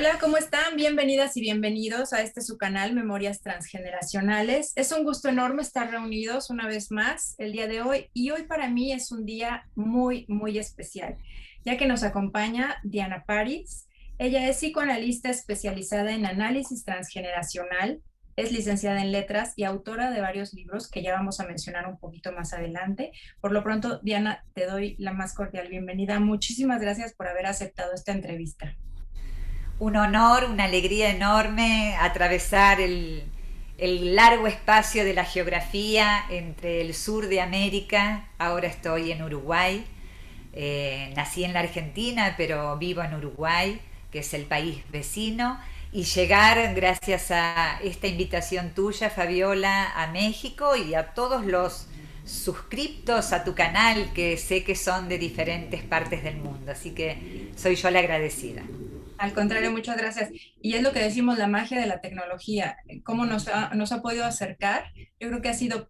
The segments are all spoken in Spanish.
Hola, ¿cómo están? Bienvenidas y bienvenidos a este su canal Memorias Transgeneracionales. Es un gusto enorme estar reunidos una vez más el día de hoy y hoy para mí es un día muy especial, ya que nos acompaña Diana Paris. Ella es psicoanalista especializada en análisis transgeneracional, es licenciada en letras y autora de varios libros que ya vamos a mencionar un poquito más adelante. Por lo pronto, Diana, te doy la más cordial bienvenida. Muchísimas gracias por haber aceptado esta entrevista. Un honor, una alegría enorme atravesar el largo espacio de la geografía entre el sur de América. Ahora estoy en Uruguay. Nací en la Argentina, pero vivo en Uruguay, que es el país vecino. Y llegar, gracias a esta invitación tuya, Fabiola, a México y a todos los suscriptos a tu canal, que sé que son de diferentes partes del mundo. Así que soy yo la agradecida. Al contrario, muchas gracias. Y es lo que decimos, la magia de la tecnología, cómo nos ha podido acercar. Yo creo que ha sido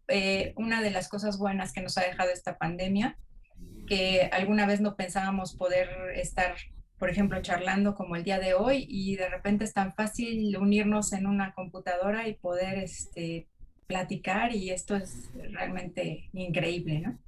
una de las cosas buenas que nos ha dejado esta pandemia, que alguna vez no pensábamos poder estar, por ejemplo, charlando como el día de hoy y de repente es tan fácil unirnos en una computadora y poder platicar y esto es realmente increíble, ¿no?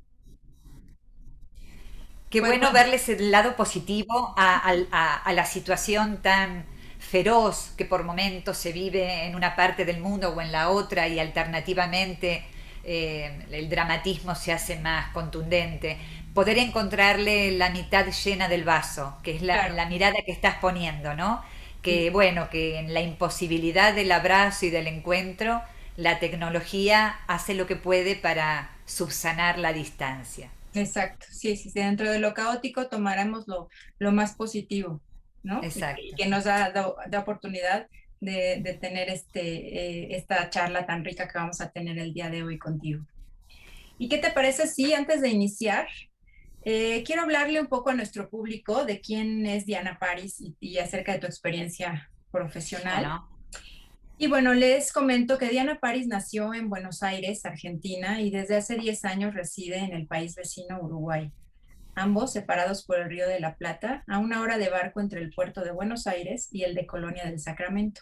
Qué Pues bueno bueno, verles el lado positivo a la situación tan feroz que por momentos se vive en una parte del mundo o en la otra y alternativamente el dramatismo se hace más contundente. Poder encontrarle la mitad llena del vaso, que es claro, la mirada que estás poniendo, ¿no? Que sí. bueno, que en la imposibilidad del abrazo y del encuentro, la tecnología hace lo que puede para subsanar la distancia. Exacto, sí, sí, sí, dentro de lo caótico tomaremos lo más positivo, ¿no? Y Exacto. que nos da oportunidad de tener esta charla tan rica que vamos a tener el día de hoy contigo. ¿Y qué te parece si antes de iniciar, quiero hablarle un poco a nuestro público de quién es Diana Paris y acerca de tu experiencia ¿Cómo profesional? no? Y bueno, les comento que Diana Paris nació en Buenos Aires, Argentina, y desde hace 10 años reside en el país vecino Uruguay, ambos separados por el Río de la Plata, a una hora de barco entre el puerto de Buenos Aires y el de Colonia del Sacramento.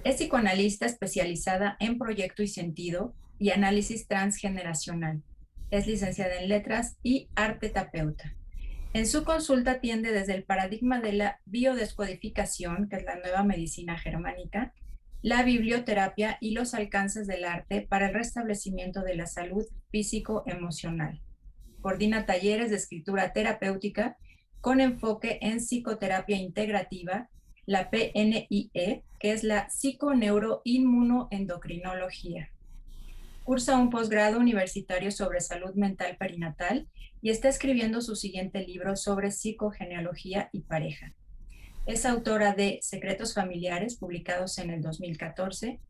Es psicoanalista especializada en proyecto y sentido y análisis transgeneracional. Es licenciada en letras y arte terapeuta. En su consulta atiende desde el paradigma de la biodescodificación, que es la nueva medicina germánica, la biblioterapia y los alcances del arte para el restablecimiento de la salud físico-emocional. Coordina talleres de escritura terapéutica con enfoque en psicoterapia integrativa, la PNIE, que es la psiconeuroinmunoendocrinología. Cursa un posgrado universitario sobre salud mental perinatal y está escribiendo su siguiente libro sobre psicogenealogía y pareja. Es autora de Secretos Familiares, publicados en el 2014,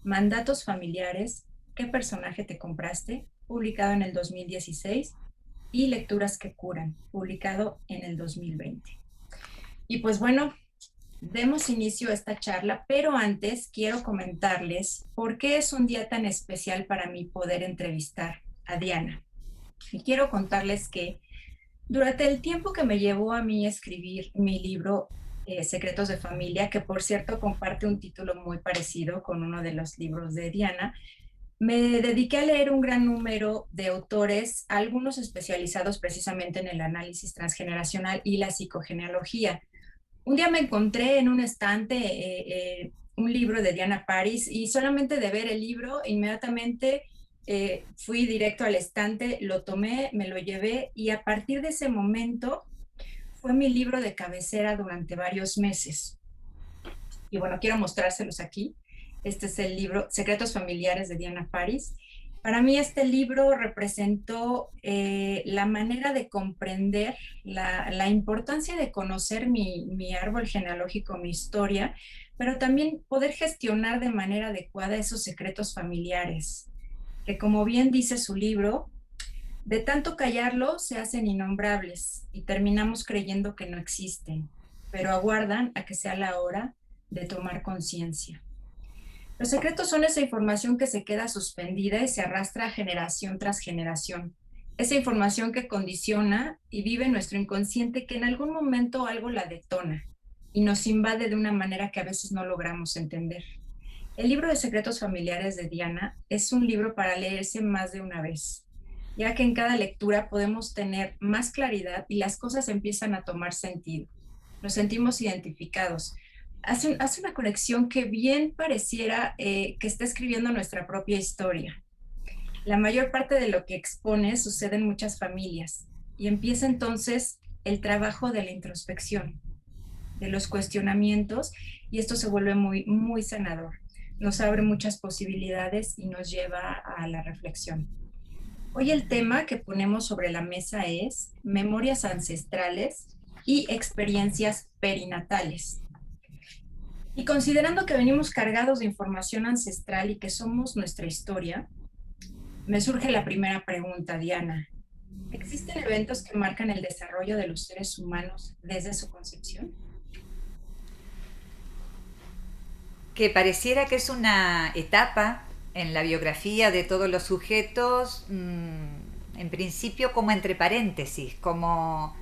Mandatos Familiares, ¿Qué personaje te compraste?, publicado en el 2016, y Lecturas que curan, publicado en el 2020. Y pues bueno, demos inicio a esta charla, pero antes quiero comentarles por qué es un día tan especial para mí poder entrevistar a Diana. Y quiero contarles que durante el tiempo que me llevó a mí escribir mi libro Secretos de Familia, que por cierto comparte un título muy parecido con uno de los libros de Diana, me dediqué a leer un gran número de autores, algunos especializados precisamente en el análisis transgeneracional y la psicogenealogía. Un día me encontré en un estante un libro de Diana Paris y solamente de ver el libro, inmediatamente fui directo al estante, lo tomé, me lo llevé y a partir de ese momento fue mi libro de cabecera durante varios meses. Y bueno, quiero mostrárselos aquí. Este es el libro Secretos Familiares de Diana Paris. Para mí este libro representó la manera de comprender la importancia de conocer mi árbol genealógico, mi historia, pero también poder gestionar de manera adecuada esos secretos familiares, que como bien dice su libro, de tanto callarlo se hacen innombrables y terminamos creyendo que no existen, pero aguardan a que sea la hora de tomar conciencia. Los secretos son esa información que se queda suspendida y se arrastra generación tras generación. Esa información que condiciona y vive nuestro inconsciente que en algún momento algo la detona. y nos invade de una manera que a veces no logramos entender. El libro de Secretos Familiares de Diana es un libro para leerse más de una vez, ya que en cada lectura podemos tener más claridad y las cosas empiezan a tomar sentido. Nos sentimos identificados. Hace una conexión que bien pareciera que está escribiendo nuestra propia historia. La mayor parte de lo que expone sucede en muchas familias y empieza entonces el trabajo de la introspección, de los cuestionamientos, y esto se vuelve muy, muy sanador. Nos abre muchas posibilidades y nos lleva a la reflexión. Hoy el tema que ponemos sobre la mesa es memorias ancestrales y experiencias perinatales. Y considerando que venimos cargados de información ancestral y que somos nuestra historia, me surge la primera pregunta, Diana. ¿Existen eventos que marcan el desarrollo de los seres humanos desde su concepción? Que pareciera que es una etapa en la biografía de todos los sujetos, en principio como entre paréntesis, como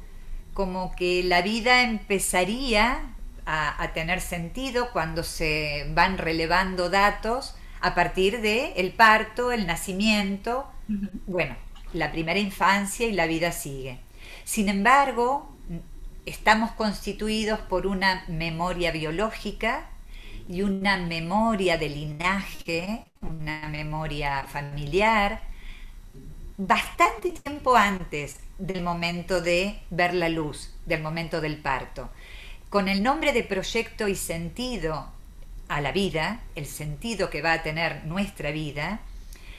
que la vida empezaría a tener sentido cuando se van relevando datos a partir de el parto, el nacimiento, bueno, la primera infancia, y la vida sigue. Sin embargo, estamos constituidos por una memoria biológica y una memoria de linaje, una memoria familiar, bastante tiempo antes del momento de ver la luz, del momento del parto. Con el nombre de proyecto y sentido a la vida, el sentido que va a tener nuestra vida,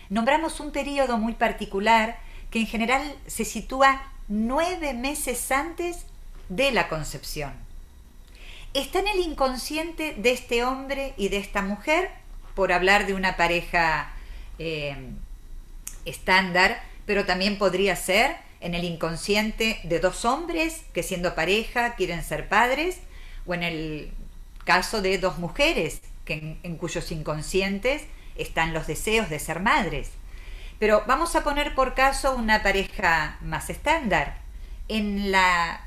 nombramos un periodo muy particular que en general se sitúa 9 meses antes de la concepción. Está en el inconsciente de este hombre y de esta mujer, por hablar de una pareja estándar, pero también podría ser en el inconsciente de dos hombres que siendo pareja quieren ser padres, o en el caso de dos mujeres en cuyos inconscientes están los deseos de ser madres. Pero vamos a poner por caso una pareja más estándar. En la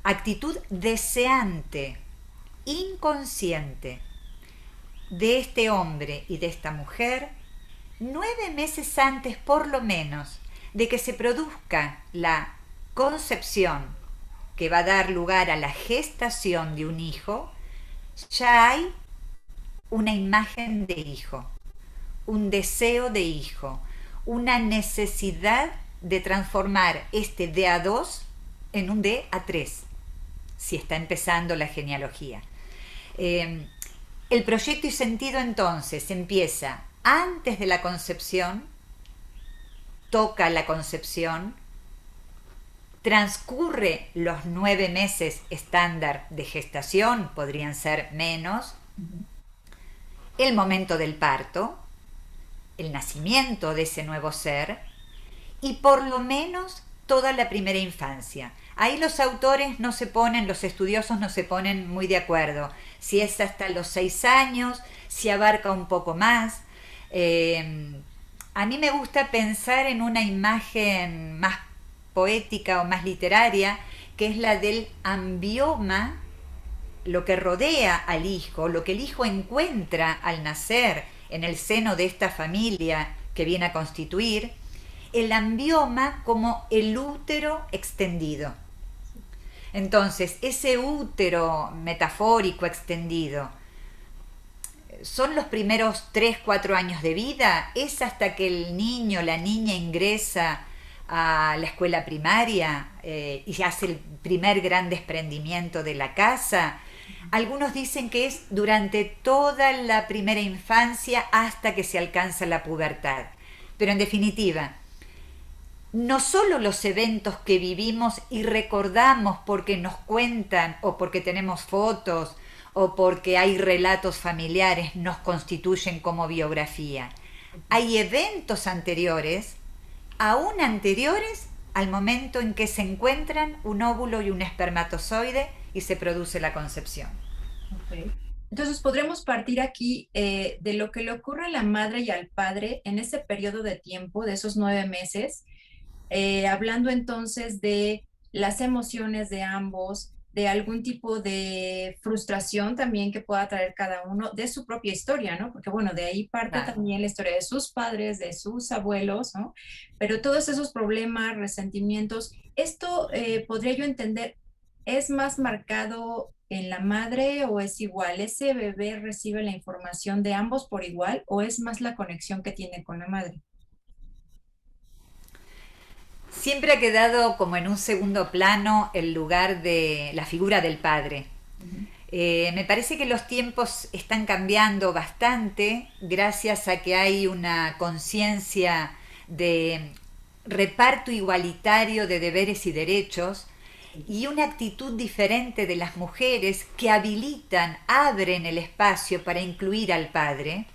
actitud deseante, inconsciente de este hombre y de esta mujer, 9 meses antes por lo menos de que se produzca la concepción que va a dar lugar a la gestación de un hijo, ya hay una imagen de hijo, un deseo de hijo, una necesidad de transformar este D a 2 en un D a 3, si está empezando la genealogía. El proyecto y sentido entonces empieza antes de la concepción, toca la concepción, transcurre los 9 meses estándar de gestación, podrían ser menos, el momento del parto, el nacimiento de ese nuevo ser, y por lo menos toda la primera infancia. Ahí los autores no se ponen, los estudiosos no se ponen muy de acuerdo, si es hasta los 6 años, si abarca un poco más. A mí me gusta pensar en una imagen más poética o más literaria, que es la del ambioma, lo que rodea al hijo, lo que el hijo encuentra al nacer en el seno de esta familia que viene a constituir, el ambioma como el útero extendido. Entonces, ese útero metafórico extendido, ¿son los primeros 3-4 años de vida? ¿Es hasta que el niño, la niña ingresa a la escuela primaria y hace el primer gran desprendimiento de la casa? Algunos dicen que es durante toda la primera infancia hasta que se alcanza la pubertad. Pero en definitiva, no solo los eventos que vivimos y recordamos porque nos cuentan o porque tenemos fotos o porque hay relatos familiares nos constituyen como biografía. Hay eventos anteriores, aún anteriores al momento en que se encuentran un óvulo y un espermatozoide y se produce la concepción. Okay. Entonces podremos partir aquí de lo que le ocurre a la madre y al padre en ese periodo de tiempo, de esos 9 meses, hablando entonces de las emociones de ambos, de algún tipo de frustración también que pueda traer cada uno de su propia historia, ¿no? Porque bueno, de ahí parte Claro. también la historia de sus padres, de sus abuelos, ¿no? Pero todos esos problemas, resentimientos, esto podría yo entender, ¿es más marcado en la madre o es igual? ¿Ese bebé recibe la información de ambos por igual o es más la conexión que tiene con la madre? Siempre ha quedado como en un segundo plano el lugar de la figura del padre. Ujú. Me parece que los tiempos están cambiando bastante gracias a que hay una conciencia de reparto igualitario de deberes y derechos y una actitud diferente de las mujeres que habilitan, abren el espacio para incluir al padre,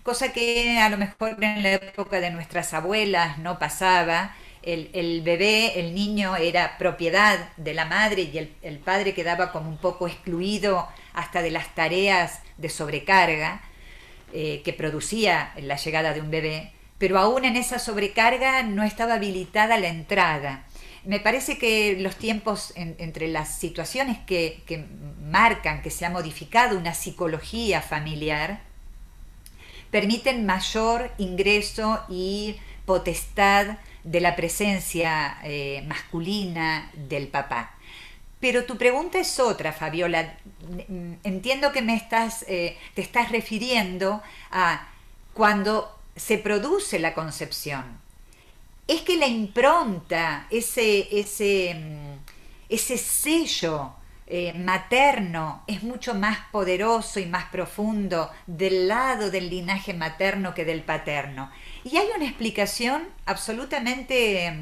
cosa que a lo mejor en la época de nuestras abuelas no pasaba. El bebé, el niño era propiedad de la madre y el padre quedaba como un poco excluido hasta de las tareas de sobrecarga que producía la llegada de un bebé, pero aún en esa sobrecarga no estaba habilitada la entrada. Me parece que los tiempos entre las situaciones que marcan que se ha modificado una psicología familiar permiten mayor ingreso y potestad de la presencia masculina del papá. Pero tu pregunta es otra, Fabiola. Entiendo que te estás refiriendo a cuando se produce la concepción. Es que la impronta, ese sello materno es mucho más poderoso y más profundo del lado del linaje materno que del paterno. Y hay una explicación absolutamente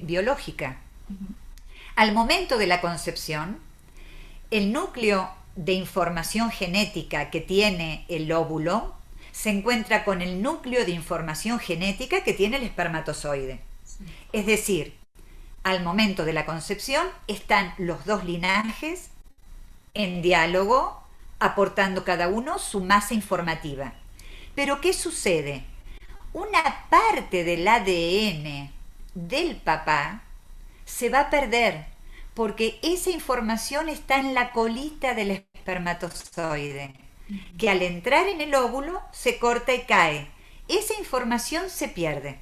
biológica. Al momento de la concepción, el núcleo de información genética que tiene el óvulo se encuentra con el núcleo de información genética que tiene el espermatozoide. Sí. Es decir, al momento de la concepción están los dos linajes en diálogo, aportando cada uno su masa informativa. Pero ¿qué sucede? Una parte del ADN del papá se va a perder porque esa información está en la colita del espermatozoide, que al entrar en el óvulo se corta y cae. Esa información se pierde.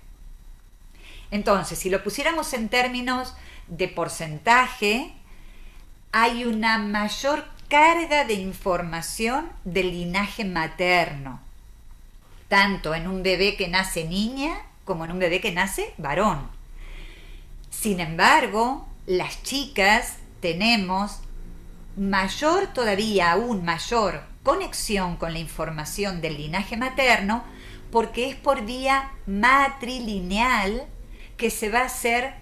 Entonces, si lo pusiéramos en términos de porcentaje, hay una mayor carga de información del linaje materno, tanto en un bebé que nace niña como en un bebé que nace varón. Sin embargo, las chicas tenemos mayor todavía, aún mayor conexión con la información del linaje materno porque es por vía matrilineal que se va a hacer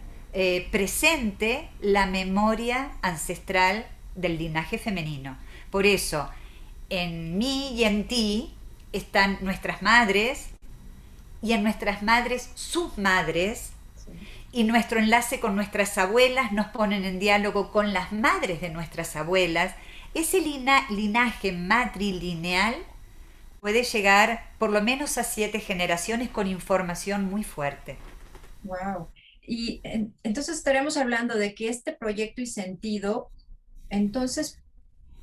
presente la memoria ancestral del linaje femenino. Por eso, en mí y en ti están nuestras madres y en nuestras madres sus madres, y nuestro enlace con nuestras abuelas nos ponen en diálogo con las madres de nuestras abuelas. Ese linaje matrilineal puede llegar por lo menos a 7 generaciones con información muy fuerte. Wow. Y entonces estaremos hablando de que este proyecto y sentido, entonces,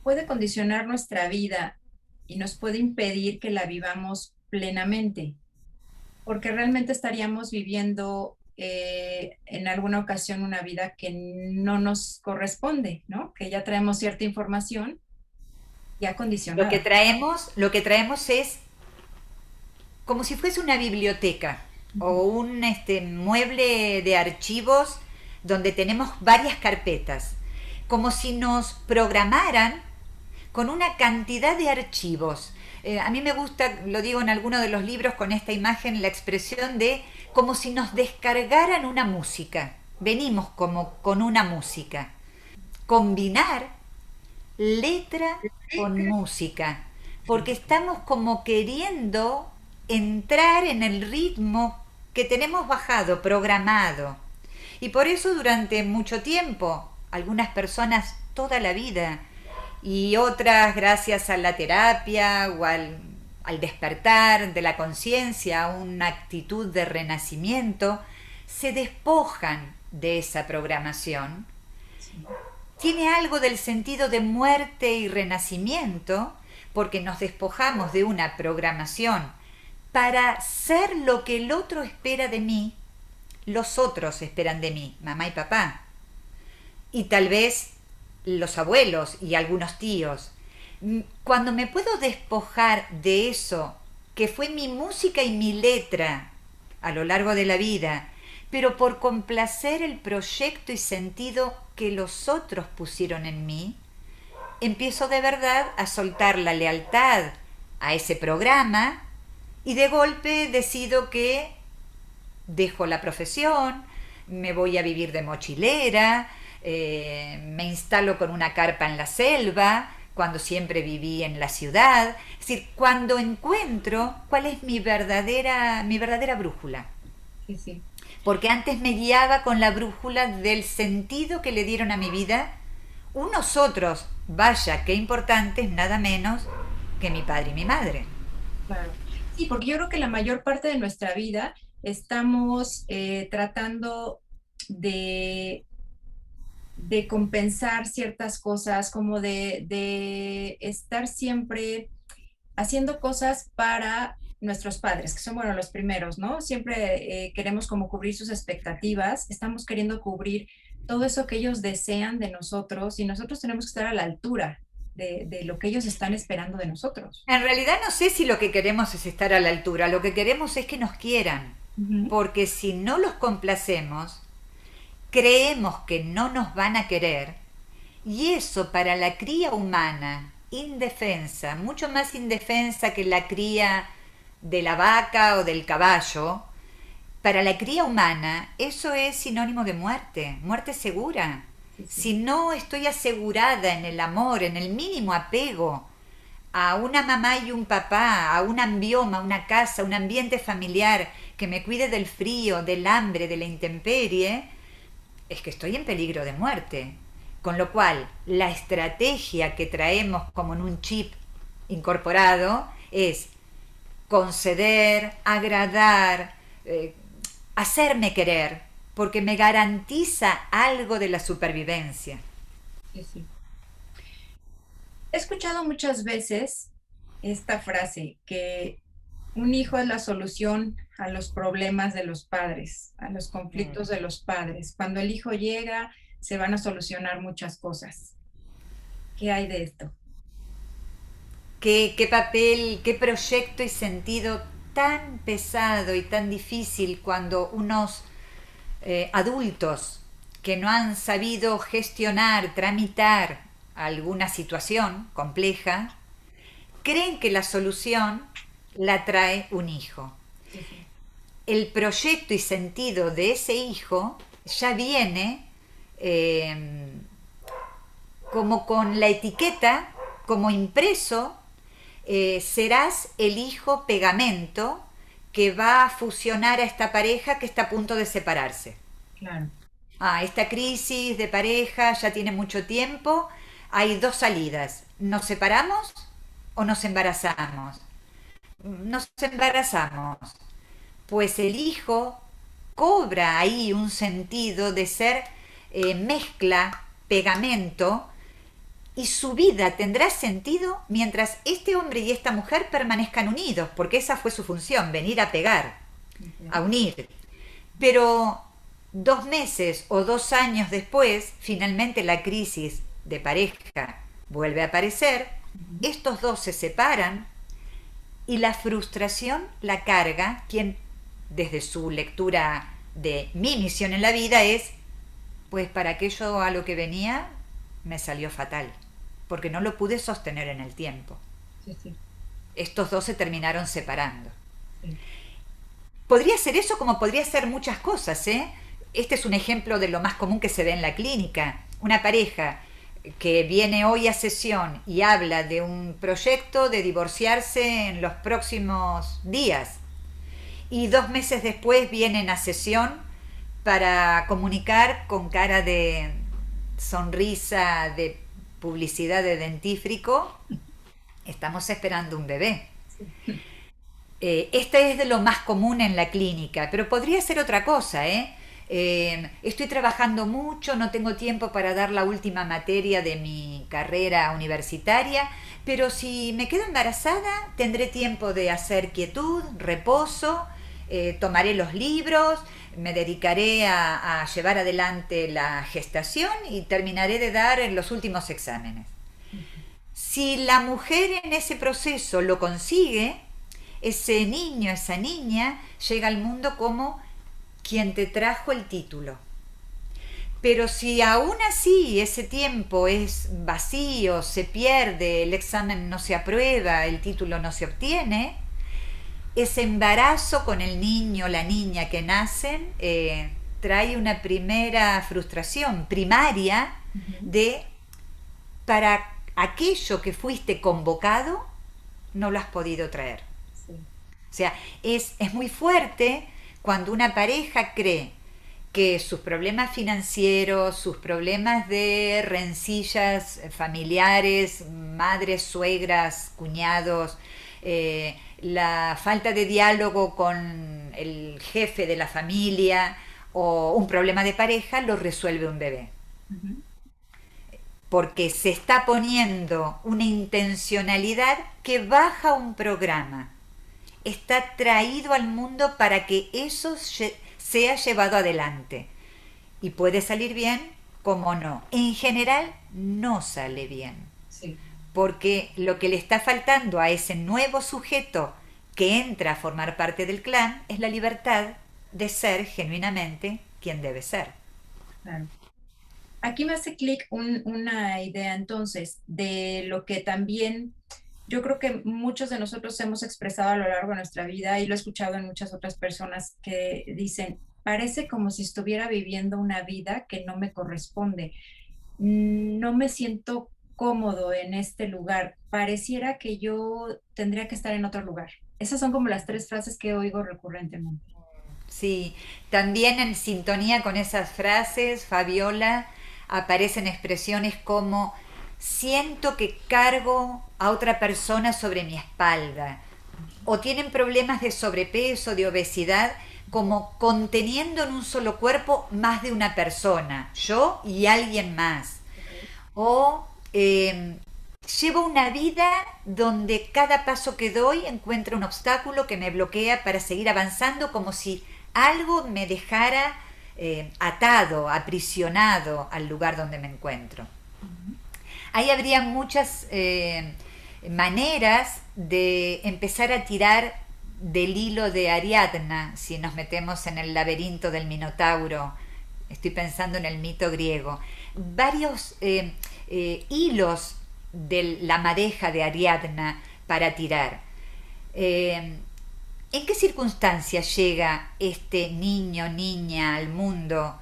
puede condicionar nuestra vida y nos puede impedir que la vivamos plenamente, porque realmente estaríamos viviendo en alguna ocasión una vida que no nos corresponde, ¿no? Que ya traemos cierta información ya condicionada. Lo que traemos es como si fuese una biblioteca o un mueble de archivos donde tenemos varias carpetas, como si nos programaran con una cantidad de archivos. A mí me gusta, lo digo en alguno de los libros con esta imagen, la expresión de como si nos descargaran una música. Venimos como con una música. Combinar letra con música, porque estamos como queriendo entrar en el ritmo que tenemos bajado, programado. Y por eso durante mucho tiempo, algunas personas toda la vida, y otras gracias a la terapia o al despertar de la conciencia, a una actitud de renacimiento, se despojan de esa programación, tiene algo del sentido de muerte y renacimiento, porque nos despojamos de una programación para ser lo que el otro espera de mí, los otros esperan de mí, mamá y papá, y tal vez los abuelos y algunos tíos. Cuando me puedo despojar de eso, que fue mi música y mi letra a lo largo de la vida, pero por complacer el proyecto y sentido que los otros pusieron en mí, empiezo de verdad a soltar la lealtad a ese programa y de golpe decido que dejo la profesión, me voy a vivir de mochilera, me instalo con una carpa en la selva, cuando siempre viví en la ciudad. Es decir, cuando encuentro cuál es mi verdadera brújula. Sí, sí. Porque antes me guiaba con la brújula del sentido que le dieron a mi vida unos otros, vaya, qué importantes, nada menos que mi padre y mi madre. Claro. Sí, porque yo creo que la mayor parte de nuestra vida estamos tratando de, de compensar ciertas cosas, como de estar siempre haciendo cosas para nuestros padres, que son, bueno, los primeros, ¿no? Siempre queremos como cubrir sus expectativas, estamos queriendo cubrir todo eso que ellos desean de nosotros y nosotros tenemos que estar a la altura de lo que ellos están esperando de nosotros. En realidad no sé si lo que queremos es estar a la altura, lo que queremos es que nos quieran, Ujú. porque si no los complacemos, creemos que no nos van a querer y eso para la cría humana, indefensa, mucho más indefensa que la cría de la vaca o del caballo, para la cría humana eso es sinónimo de muerte, muerte segura. Sí, sí. Si no estoy asegurada en el amor, en el mínimo apego a una mamá y un papá, a un ambioma, una casa, un ambiente familiar que me cuide del frío, del hambre, de la intemperie, es que estoy en peligro de muerte. Con lo cual, la estrategia que traemos como en un chip incorporado es conceder, agradar, hacerme querer, porque me garantiza algo de la supervivencia. Sí, sí. He escuchado muchas veces esta frase, que un hijo es la solución a los problemas de los padres, a los conflictos Mm. de los padres. Cuando el hijo llega, se van a solucionar muchas cosas. ¿Qué hay de esto? ¿Qué papel, qué proyecto y sentido tan pesado y tan difícil cuando unos adultos que no han sabido gestionar, tramitar alguna situación compleja, creen que la solución la trae un hijo. Sí, sí. El proyecto y sentido de ese hijo ya viene eh, como con la etiqueta, como impreso, serás el hijo pegamento que va a fusionar a esta pareja que está a punto de separarse. Claro. Esta crisis de pareja ya tiene mucho tiempo, hay dos salidas, nos separamos o nos embarazamos. Nos embarazamos, pues el hijo cobra ahí un sentido de ser mezcla, pegamento, y su vida tendrá sentido mientras este hombre y esta mujer permanezcan unidos, porque esa fue su función, venir a pegar, Okay. a unir. Pero 2 meses o 2 años después, finalmente la crisis de pareja vuelve a aparecer, Ujú. estos dos se separan y la frustración la carga quien, desde su lectura de mi misión en la vida, es, pues para aquello a lo que venía me salió fatal, porque no lo pude sostener en el tiempo. Sí, sí, Estos dos se terminaron separando. sí. Podría ser eso como podría ser muchas cosas, ¿eh? Este es un ejemplo de lo más común que se ve en la clínica. Una pareja que viene hoy a sesión y habla de un proyecto de divorciarse en los próximos días y 2 meses después vienen a sesión para comunicar con cara de sonrisa, de publicidad de dentífrico, estamos esperando un bebé. Este es de lo más común en la clínica, pero podría ser otra cosa, ¿eh? Estoy trabajando mucho, no tengo tiempo para dar la última materia de mi carrera universitaria, pero si me quedo embarazada tendré tiempo de hacer quietud, reposo, tomaré los libros, me dedicaré a llevar adelante la gestación y terminaré de dar los últimos exámenes. Si la mujer en ese proceso lo consigue, ese niño, esa niña, llega al mundo como quien te trajo el título. Pero si aún así ese tiempo es vacío, se pierde, el examen no se aprueba, el título no se obtiene, ese embarazo con el niño o la niña que nacen trae una primera frustración primaria de para aquello que fuiste convocado no lo has podido traer. Sí. O sea, es muy fuerte cuando una pareja cree que sus problemas financieros, sus problemas de rencillas familiares, madres, suegras, cuñados, la falta de diálogo con el jefe de la familia o un problema de pareja lo resuelve un bebé. Porque se está poniendo una intencionalidad que baja un programa. Está traído al mundo para que eso sea llevado adelante. Y puede salir bien como no. En general no sale bien. Sí. Porque lo que le está faltando a ese nuevo sujeto que entra a formar parte del clan es la libertad de ser genuinamente quien debe ser. Claro. Aquí me hace clic una idea entonces de lo que también yo creo que muchos de nosotros hemos expresado a lo largo de nuestra vida y lo he escuchado en muchas otras personas que dicen, parece como si estuviera viviendo una vida que no me corresponde. No me siento cómodo en este lugar. Pareciera que yo tendría que estar en otro lugar. Esas son como las 3 frases que oigo recurrentemente. Sí, también en sintonía con esas frases, Fabiola, aparecen expresiones como siento que cargo a otra persona sobre mi espalda, o tienen problemas de sobrepeso, de obesidad, como conteniendo en un solo cuerpo más de una persona, yo y alguien más. O llevo una vida donde cada paso que doy encuentro un obstáculo que me bloquea para seguir avanzando, como si algo me dejara atado, aprisionado al lugar donde me encuentro. Ahí habría muchas maneras de empezar a tirar del hilo de Ariadna, si nos metemos en el laberinto del Minotauro. Estoy pensando en el mito griego. Varios hilos de la madeja de Ariadna para tirar. ¿En qué circunstancias llega este niño, niña al mundo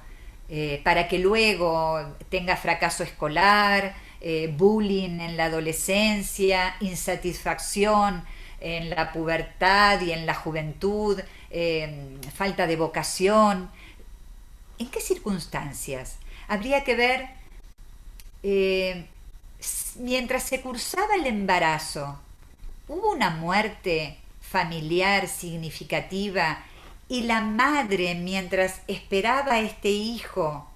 para que luego tenga fracaso escolar, bullying en la adolescencia, insatisfacción en la pubertad y en la juventud, falta de vocación? ¿En qué circunstancias? Habría que ver, mientras se cursaba el embarazo, ¿hubo una muerte familiar significativa y la madre, mientras esperaba a este hijo,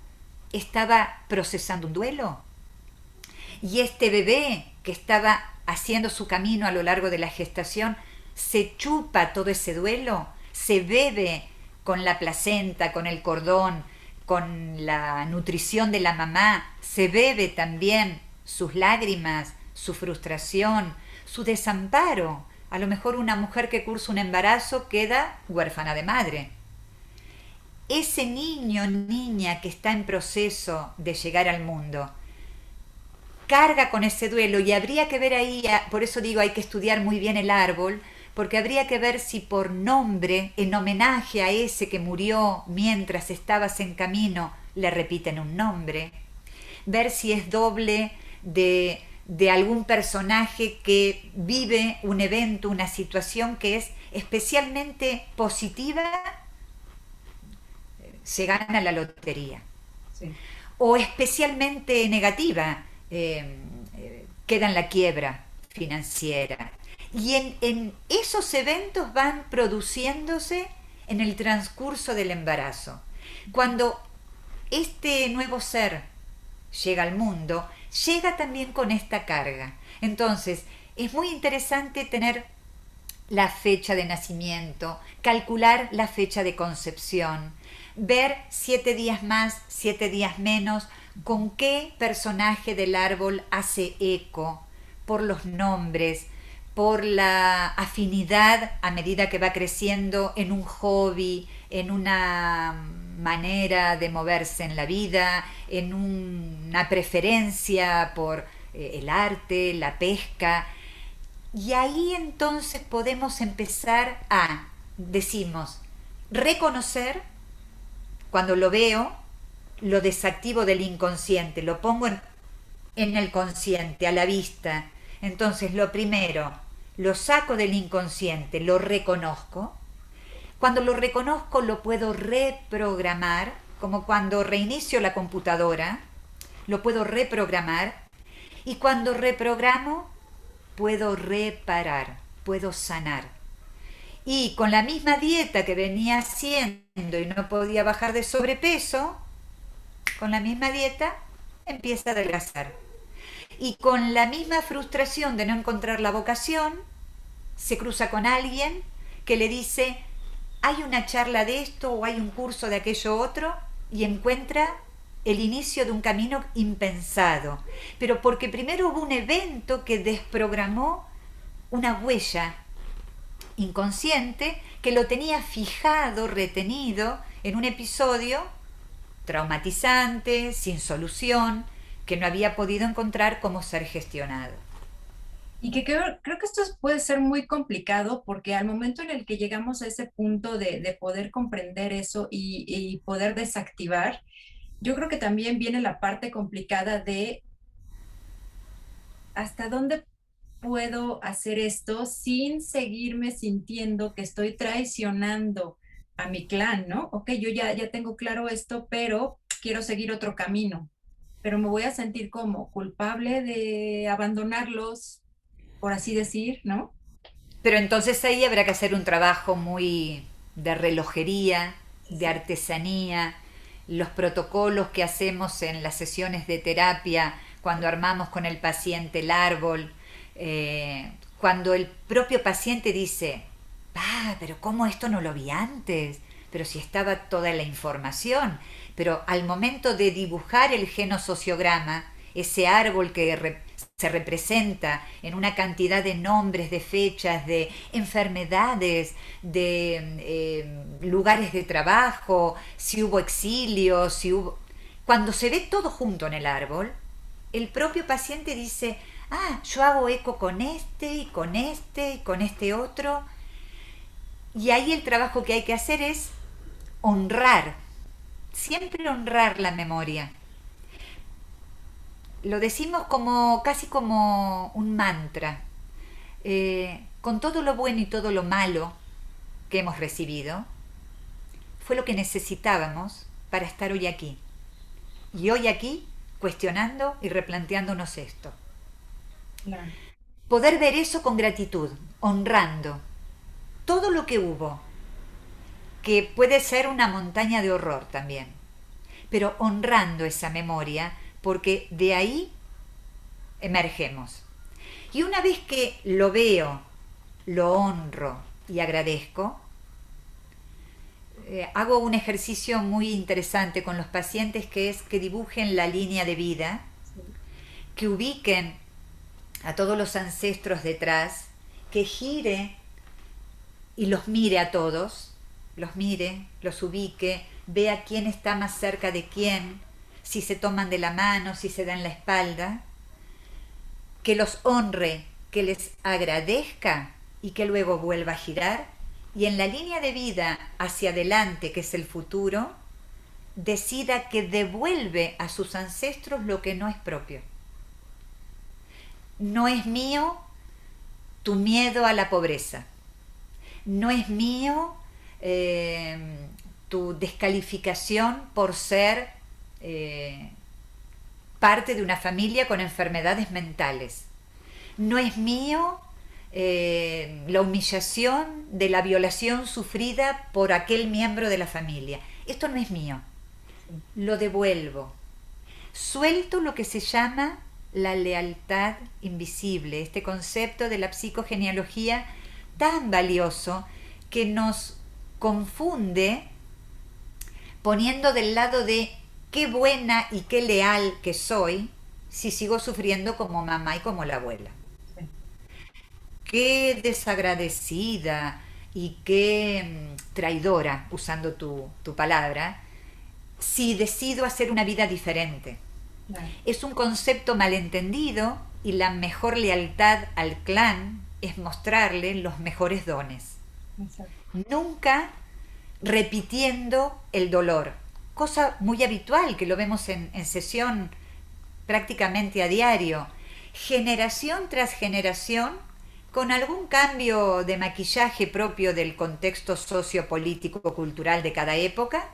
estaba procesando un duelo? Y este bebé que estaba haciendo su camino a lo largo de la gestación se chupa todo ese duelo, se bebe con la placenta, con el cordón, con la nutrición de la mamá, se bebe también sus lágrimas, su frustración, su desamparo. A lo mejor una mujer que cursa un embarazo queda huérfana de madre. Ese niño, niña que está en proceso de llegar al mundo, carga con ese duelo y habría que ver ahí, por eso digo hay que estudiar muy bien el árbol, porque habría que ver si por nombre, en homenaje a ese que murió mientras estabas en camino, le repiten un nombre, ver si es doble de algún personaje que vive un evento, una situación que es especialmente positiva, se gana la lotería. Sí. O especialmente negativa, queda en la quiebra financiera. Y en esos eventos van produciéndose en el transcurso del embarazo. Cuando este nuevo ser llega al mundo, llega también con esta carga. Entonces, es muy interesante tener la fecha de nacimiento, calcular la fecha de concepción, ver 7 días más, 7 días menos, con qué personaje del árbol hace eco, por los nombres, por la afinidad a medida que va creciendo en un hobby, en una manera de moverse en la vida, en una preferencia por el arte, la pesca. Y ahí entonces podemos empezar a, decimos, reconocer, cuando lo veo, lo desactivo del inconsciente, lo pongo en el consciente, a la vista. Entonces, lo primero, lo saco del inconsciente, lo reconozco. Cuando lo reconozco, lo puedo reprogramar, como cuando reinicio la computadora, lo puedo reprogramar. Y cuando reprogramo, puedo reparar, puedo sanar. Y con la misma dieta que venía haciendo y no podía bajar de sobrepeso, con la misma dieta empieza a adelgazar. Y con la misma frustración de no encontrar la vocación, se cruza con alguien que le dice, hay una charla de esto o hay un curso de aquello otro, y encuentra el inicio de un camino impensado. Pero porque primero hubo un evento que desprogramó una huella inconsciente que lo tenía fijado, retenido en un episodio traumatizante, sin solución, que no había podido encontrar cómo ser gestionado. Y que creo que esto puede ser muy complicado porque al momento en el que llegamos a ese punto de poder comprender eso y poder desactivar, yo creo que también viene la parte complicada de hasta dónde puedo hacer esto sin seguirme sintiendo que estoy traicionando a mi clan, ¿no? Ok, yo ya tengo claro esto, pero quiero seguir otro camino, pero me voy a sentir como culpable de abandonarlos, por así decir, ¿no? Pero entonces ahí habrá que hacer un trabajo muy de relojería, de Sí. artesanía, los protocolos que hacemos en las sesiones de terapia, cuando armamos con el paciente el árbol, cuando el propio paciente dice, pero ¿cómo esto no lo vi antes? Pero si estaba toda la información. Pero al momento de dibujar el genosociograma, ese árbol que se representa en una cantidad de nombres, de fechas, de enfermedades, de lugares de trabajo, si hubo exilio, si hubo... Cuando se ve todo junto en el árbol, el propio paciente dice, yo hago eco con este y con este y con este otro. Y ahí el trabajo que hay que hacer es honrar, siempre honrar la memoria. Lo decimos como casi como un mantra. Con todo lo bueno y todo lo malo que hemos recibido, fue lo que necesitábamos para estar hoy aquí. Y hoy aquí, cuestionando y replanteándonos esto. Claro. Poder ver eso con gratitud, honrando todo lo que hubo, que puede ser una montaña de horror también, pero honrando esa memoria, porque de ahí emergemos. Y una vez que lo veo, lo honro y agradezco, hago un ejercicio muy interesante con los pacientes, que es que dibujen la línea de vida, Sí. que ubiquen a todos los ancestros detrás, que gire y los mire a todos, los mire, los ubique, vea quién está más cerca de quién, si se toman de la mano, si se dan la espalda, que los honre, que les agradezca y que luego vuelva a girar, y en la línea de vida hacia adelante, que es el futuro, decida que devuelve a sus ancestros lo que no es propio. No es mío tu miedo a la pobreza. No es mío tu descalificación por ser parte de una familia con enfermedades mentales. No es mío la humillación de la violación sufrida por aquel miembro de la familia. Esto no es mío, lo devuelvo. Suelto lo que se llama la lealtad invisible, este concepto de la psicogenealogía tan valioso que nos confunde poniendo del lado de qué buena y qué leal que soy si sigo sufriendo como mamá y como la abuela. Sí. Qué desagradecida y qué traidora, usando tu palabra, si decido hacer una vida diferente. Claro. Es un concepto malentendido y la mejor lealtad al clan es mostrarle los mejores dones. Exacto. Nunca repitiendo el dolor, cosa muy habitual que lo vemos en sesión prácticamente a diario, generación tras generación, con algún cambio de maquillaje propio del contexto sociopolítico cultural de cada época,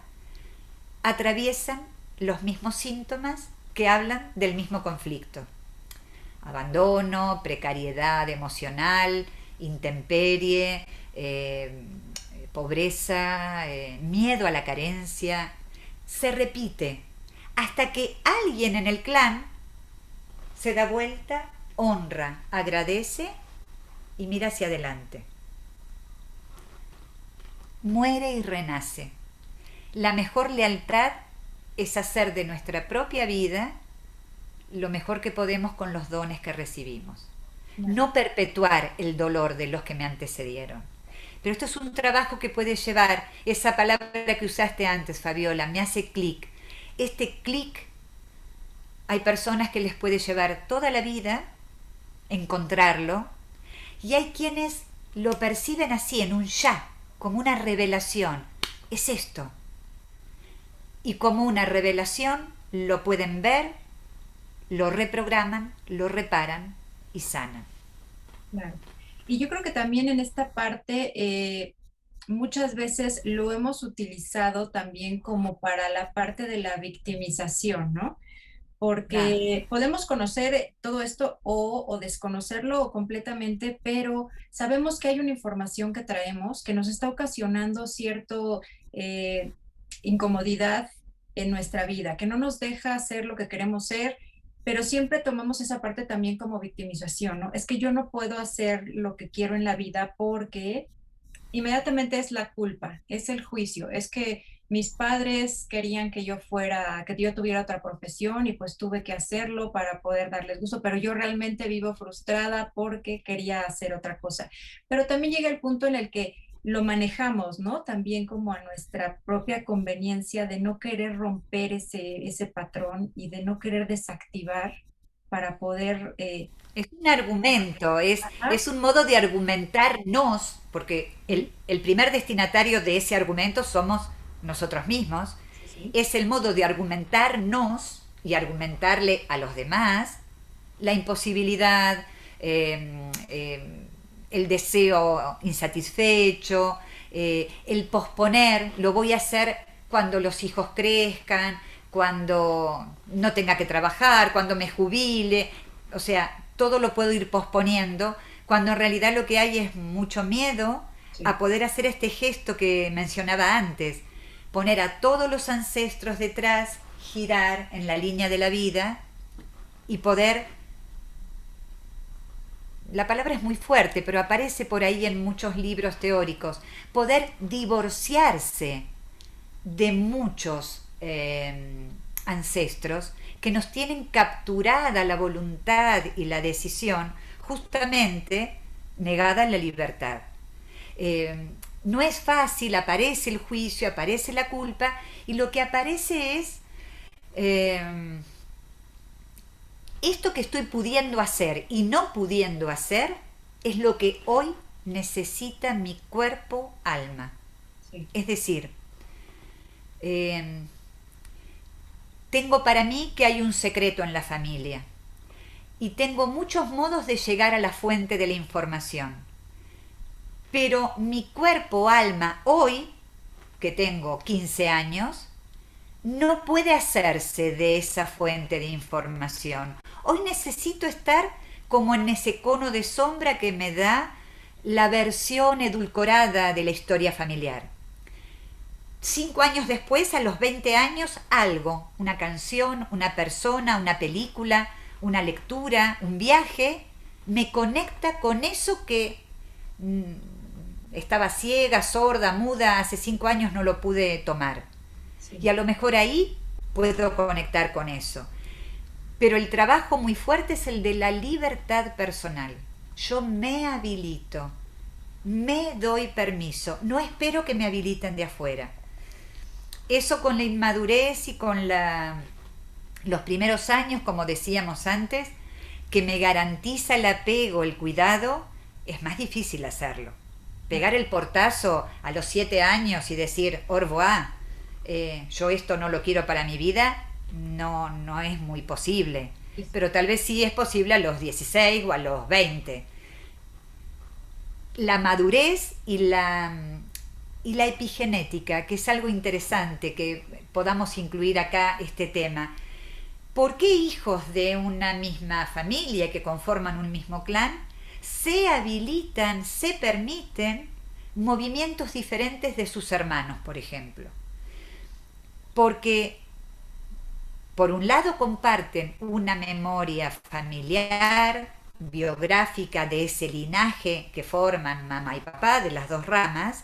atraviesan los mismos síntomas que hablan del mismo conflicto. Abandono, precariedad emocional, intemperie, pobreza, miedo a la carencia. Se repite hasta que alguien en el clan se da vuelta, honra, agradece y mira hacia adelante. Muere y renace. La mejor lealtad es hacer de nuestra propia vida lo mejor que podemos con los dones que recibimos. No perpetuar el dolor de los que me antecedieron. Pero esto es un trabajo que puede llevar, esa palabra que usaste antes, Fabiola, me hace clic. Este clic, hay personas que les puede llevar toda la vida encontrarlo, y hay quienes lo perciben así, en un ya, como una revelación. Es esto. Y como una revelación lo pueden ver, lo reprograman, lo reparan y sanan. Claro. Y yo creo que también en esta parte muchas veces lo hemos utilizado también como para la parte de la victimización, ¿no? Claro. Porque podemos conocer todo esto o desconocerlo completamente, pero sabemos que hay una información que traemos que nos está ocasionando cierto eh, incomodidad en nuestra vida, que no nos deja hacer lo que queremos ser, pero siempre tomamos esa parte también como victimización, ¿no? Es que yo no puedo hacer lo que quiero en la vida porque inmediatamente es la culpa, es el juicio, es que mis padres querían que yo fuera, que yo tuviera otra profesión y pues tuve que hacerlo para poder darles gusto, pero yo realmente vivo frustrada porque quería hacer otra cosa. Pero también llega el punto en el que lo manejamos, ¿no? También como a nuestra propia conveniencia de no querer romper ese patrón y de no querer desactivar para poder... Es un argumento, ajá, es un modo de argumentarnos, porque sí, el primer destinatario de ese argumento somos nosotros mismos, sí, sí, es el modo de argumentarnos y argumentarle a los demás la imposibilidad, el deseo insatisfecho, el posponer, lo voy a hacer cuando los hijos crezcan, cuando no tenga que trabajar, cuando me jubile, o sea, todo lo puedo ir posponiendo, cuando en realidad lo que hay es mucho miedo a sí. poder hacer este gesto que mencionaba antes, poner a todos los ancestros detrás, girar en la línea de la vida y poder, la palabra es muy fuerte, pero aparece por ahí en muchos libros teóricos, poder divorciarse de muchos ancestros que nos tienen capturada la voluntad y la decisión, justamente negada la libertad. No es fácil, aparece el juicio, aparece la culpa, y lo que aparece es esto que estoy pudiendo hacer y no pudiendo hacer es lo que hoy necesita mi cuerpo, alma. Sí. Es decir, eh, tengo para mí que hay un secreto en la familia y tengo muchos modos de llegar a la fuente de la información. Pero mi cuerpo, alma, hoy, que tengo 15 años, no puede hacerse de esa fuente de información. Hoy necesito estar como en ese cono de sombra que me da la versión edulcorada de la historia familiar. 5 años después, a los 20 años, algo, una canción, una persona, una película, una lectura, un viaje, me conecta con eso que estaba ciega, sorda, muda, hace 5 años no lo pude tomar. Sí. Y a lo mejor ahí puedo conectar con eso. Pero el trabajo muy fuerte es el de la libertad personal. Yo me habilito, me doy permiso, no espero que me habiliten de afuera. Eso con la inmadurez y con los primeros años, como decíamos antes, que me garantiza el apego, el cuidado, es más difícil hacerlo. Pegar el portazo a los 7 años y decir, au revoir, yo esto no lo quiero para mi vida, no es muy posible. Pero tal vez sí es posible a los 16 o a los 20. La madurez y la epigenética, que es algo interesante que podamos incluir acá este tema. ¿Por qué hijos de una misma familia que conforman un mismo clan se habilitan, se permiten movimientos diferentes de sus hermanos, por ejemplo? Porque por un lado comparten una memoria familiar, biográfica de ese linaje que forman mamá y papá de las dos ramas,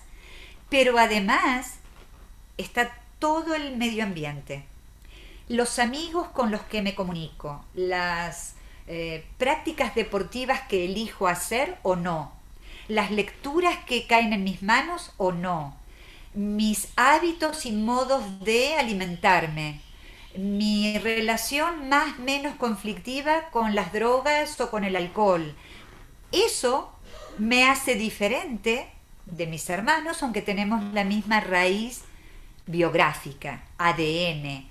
pero además está todo el medio ambiente, los amigos con los que me comunico, las prácticas deportivas que elijo hacer o no, las lecturas que caen en mis manos o no, mis hábitos y modos de alimentarme, mi relación más menos conflictiva con las drogas o con el alcohol. Eso me hace diferente de mis hermanos, aunque tenemos la misma raíz biográfica, ADN,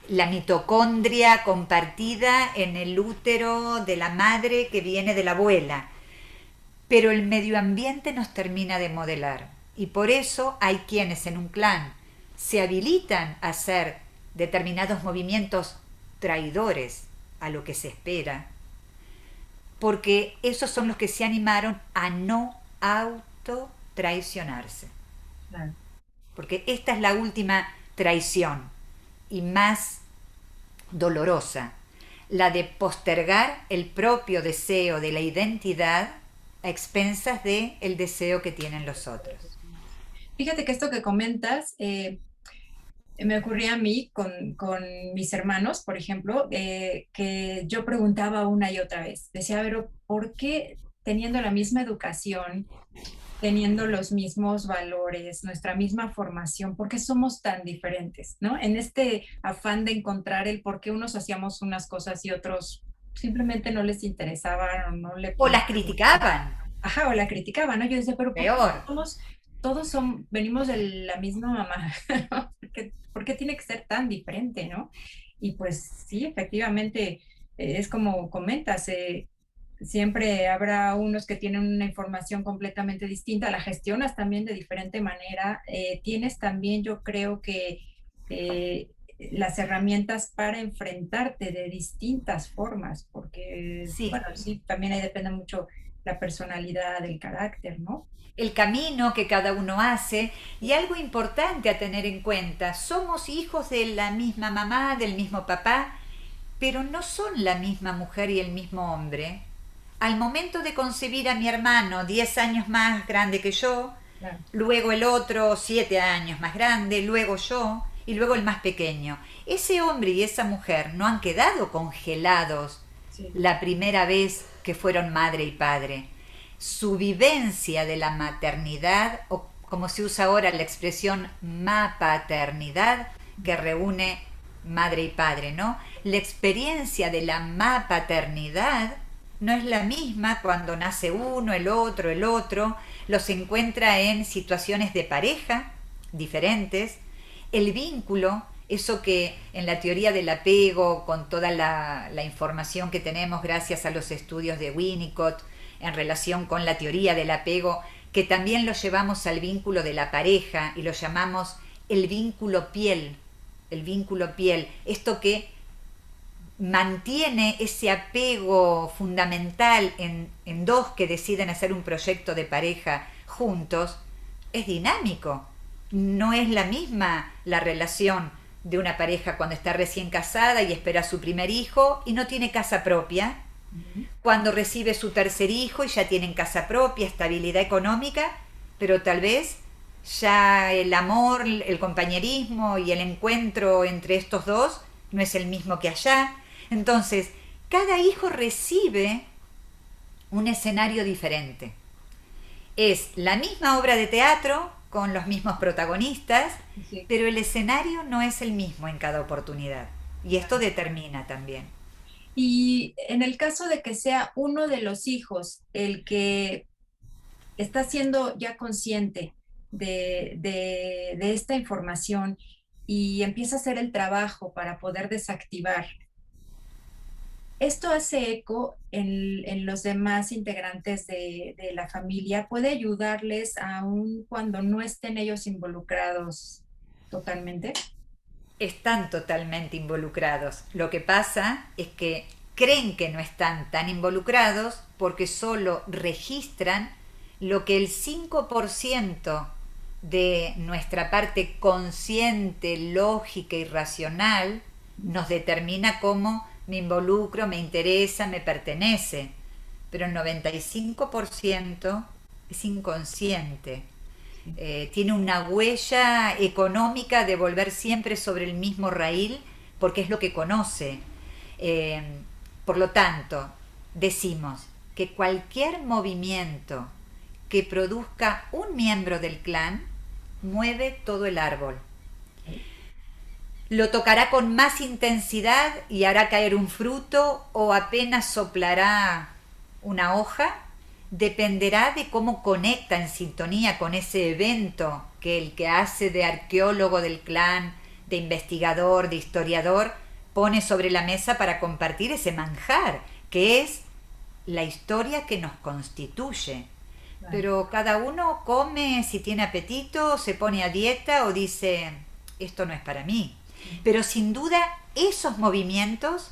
la mitocondria compartida en el útero de la madre que viene de la abuela. Pero el medio ambiente nos termina de modelar. Y por eso hay quienes en un clan se habilitan a hacer determinados movimientos traidores a lo que se espera, porque esos son los que se animaron a no autotraicionarse. Claro. Porque esta es la última traición y más dolorosa, la de postergar el propio deseo de la identidad a expensas del deseo que tienen los otros. Fíjate que esto que comentas me ocurría a mí con mis hermanos, por ejemplo, que yo preguntaba una y otra vez, decía, pero ¿por qué teniendo la misma educación, teniendo los mismos valores, nuestra misma formación, por qué somos tan diferentes, ¿no? En este afán de encontrar el por qué unos hacíamos unas cosas y otros simplemente no les interesaban o no le... O las criticaban. Ajá, o la criticaban, ¿no? Yo decía, pero ¿por Peor. qué todos venimos de la misma mamá? ¿Por qué tiene que ser tan diferente, no? Y pues sí, efectivamente, es como comentas, siempre habrá unos que tienen una información completamente distinta, la gestionas también de diferente manera, tienes también, yo creo que las herramientas para enfrentarte de distintas formas, porque, Sí. bueno, sí, también ahí depende mucho la personalidad, el carácter, ¿no? El camino que cada uno hace y algo importante a tener en cuenta, somos hijos de la misma mamá, del mismo papá, pero no son la misma mujer y el mismo hombre. Al momento de concebir a mi hermano 10 años más grande que yo, Claro. luego el otro 7 años más grande, luego yo y luego el más pequeño, ese hombre y esa mujer no han quedado congelados Sí. la primera vez que fueron madre y padre. Su vivencia de la maternidad, o como se usa ahora la expresión mapaternidad, que reúne madre y padre, ¿no? La experiencia de la mapaternidad no es la misma cuando nace uno, el otro, los encuentra en situaciones de pareja diferentes, el vínculo, eso que en la teoría del apego, con toda la información que tenemos gracias a los estudios de Winnicott, en relación con la teoría del apego, que también lo llevamos al vínculo de la pareja y lo llamamos el vínculo piel, esto que mantiene ese apego fundamental en dos que deciden hacer un proyecto de pareja juntos, es dinámico. No es la misma la relación de una pareja cuando está recién casada y espera a su primer hijo y no tiene casa propia, cuando recibe su tercer hijo y ya tienen casa propia, estabilidad económica, pero tal vez ya el amor, el compañerismo y el encuentro entre estos dos no es el mismo que allá. Entonces, cada hijo recibe un escenario diferente. Es la misma obra de teatro con los mismos protagonistas, Sí. pero el escenario no es el mismo en cada oportunidad. Y esto determina también. Y en el caso de que sea uno de los hijos el que está siendo ya consciente de esta información y empieza a hacer el trabajo para poder desactivar, esto hace eco en los demás integrantes de la familia, puede ayudarles aun cuando no estén ellos involucrados totalmente. Están totalmente involucrados. Lo que pasa es que creen que no están tan involucrados porque solo registran lo que el 5% de nuestra parte consciente, lógica y racional nos determina como me involucro, me interesa, me pertenece. Pero el 95% es inconsciente. Tiene una huella económica de volver siempre sobre el mismo raíl porque es lo que conoce. Eh, por lo tanto, decimos que cualquier movimiento que produzca un miembro del clan mueve todo el árbol. Lo tocará con más intensidad y hará caer un fruto o apenas soplará una hoja. Dependerá de cómo conecta en sintonía con ese evento que el que hace de arqueólogo del clan, de investigador, de historiador, pone sobre la mesa para compartir ese manjar, que es la historia que nos constituye. Claro. Pero cada uno come si tiene apetito, se pone a dieta o dice, esto no es para mí. Pero sin duda esos movimientos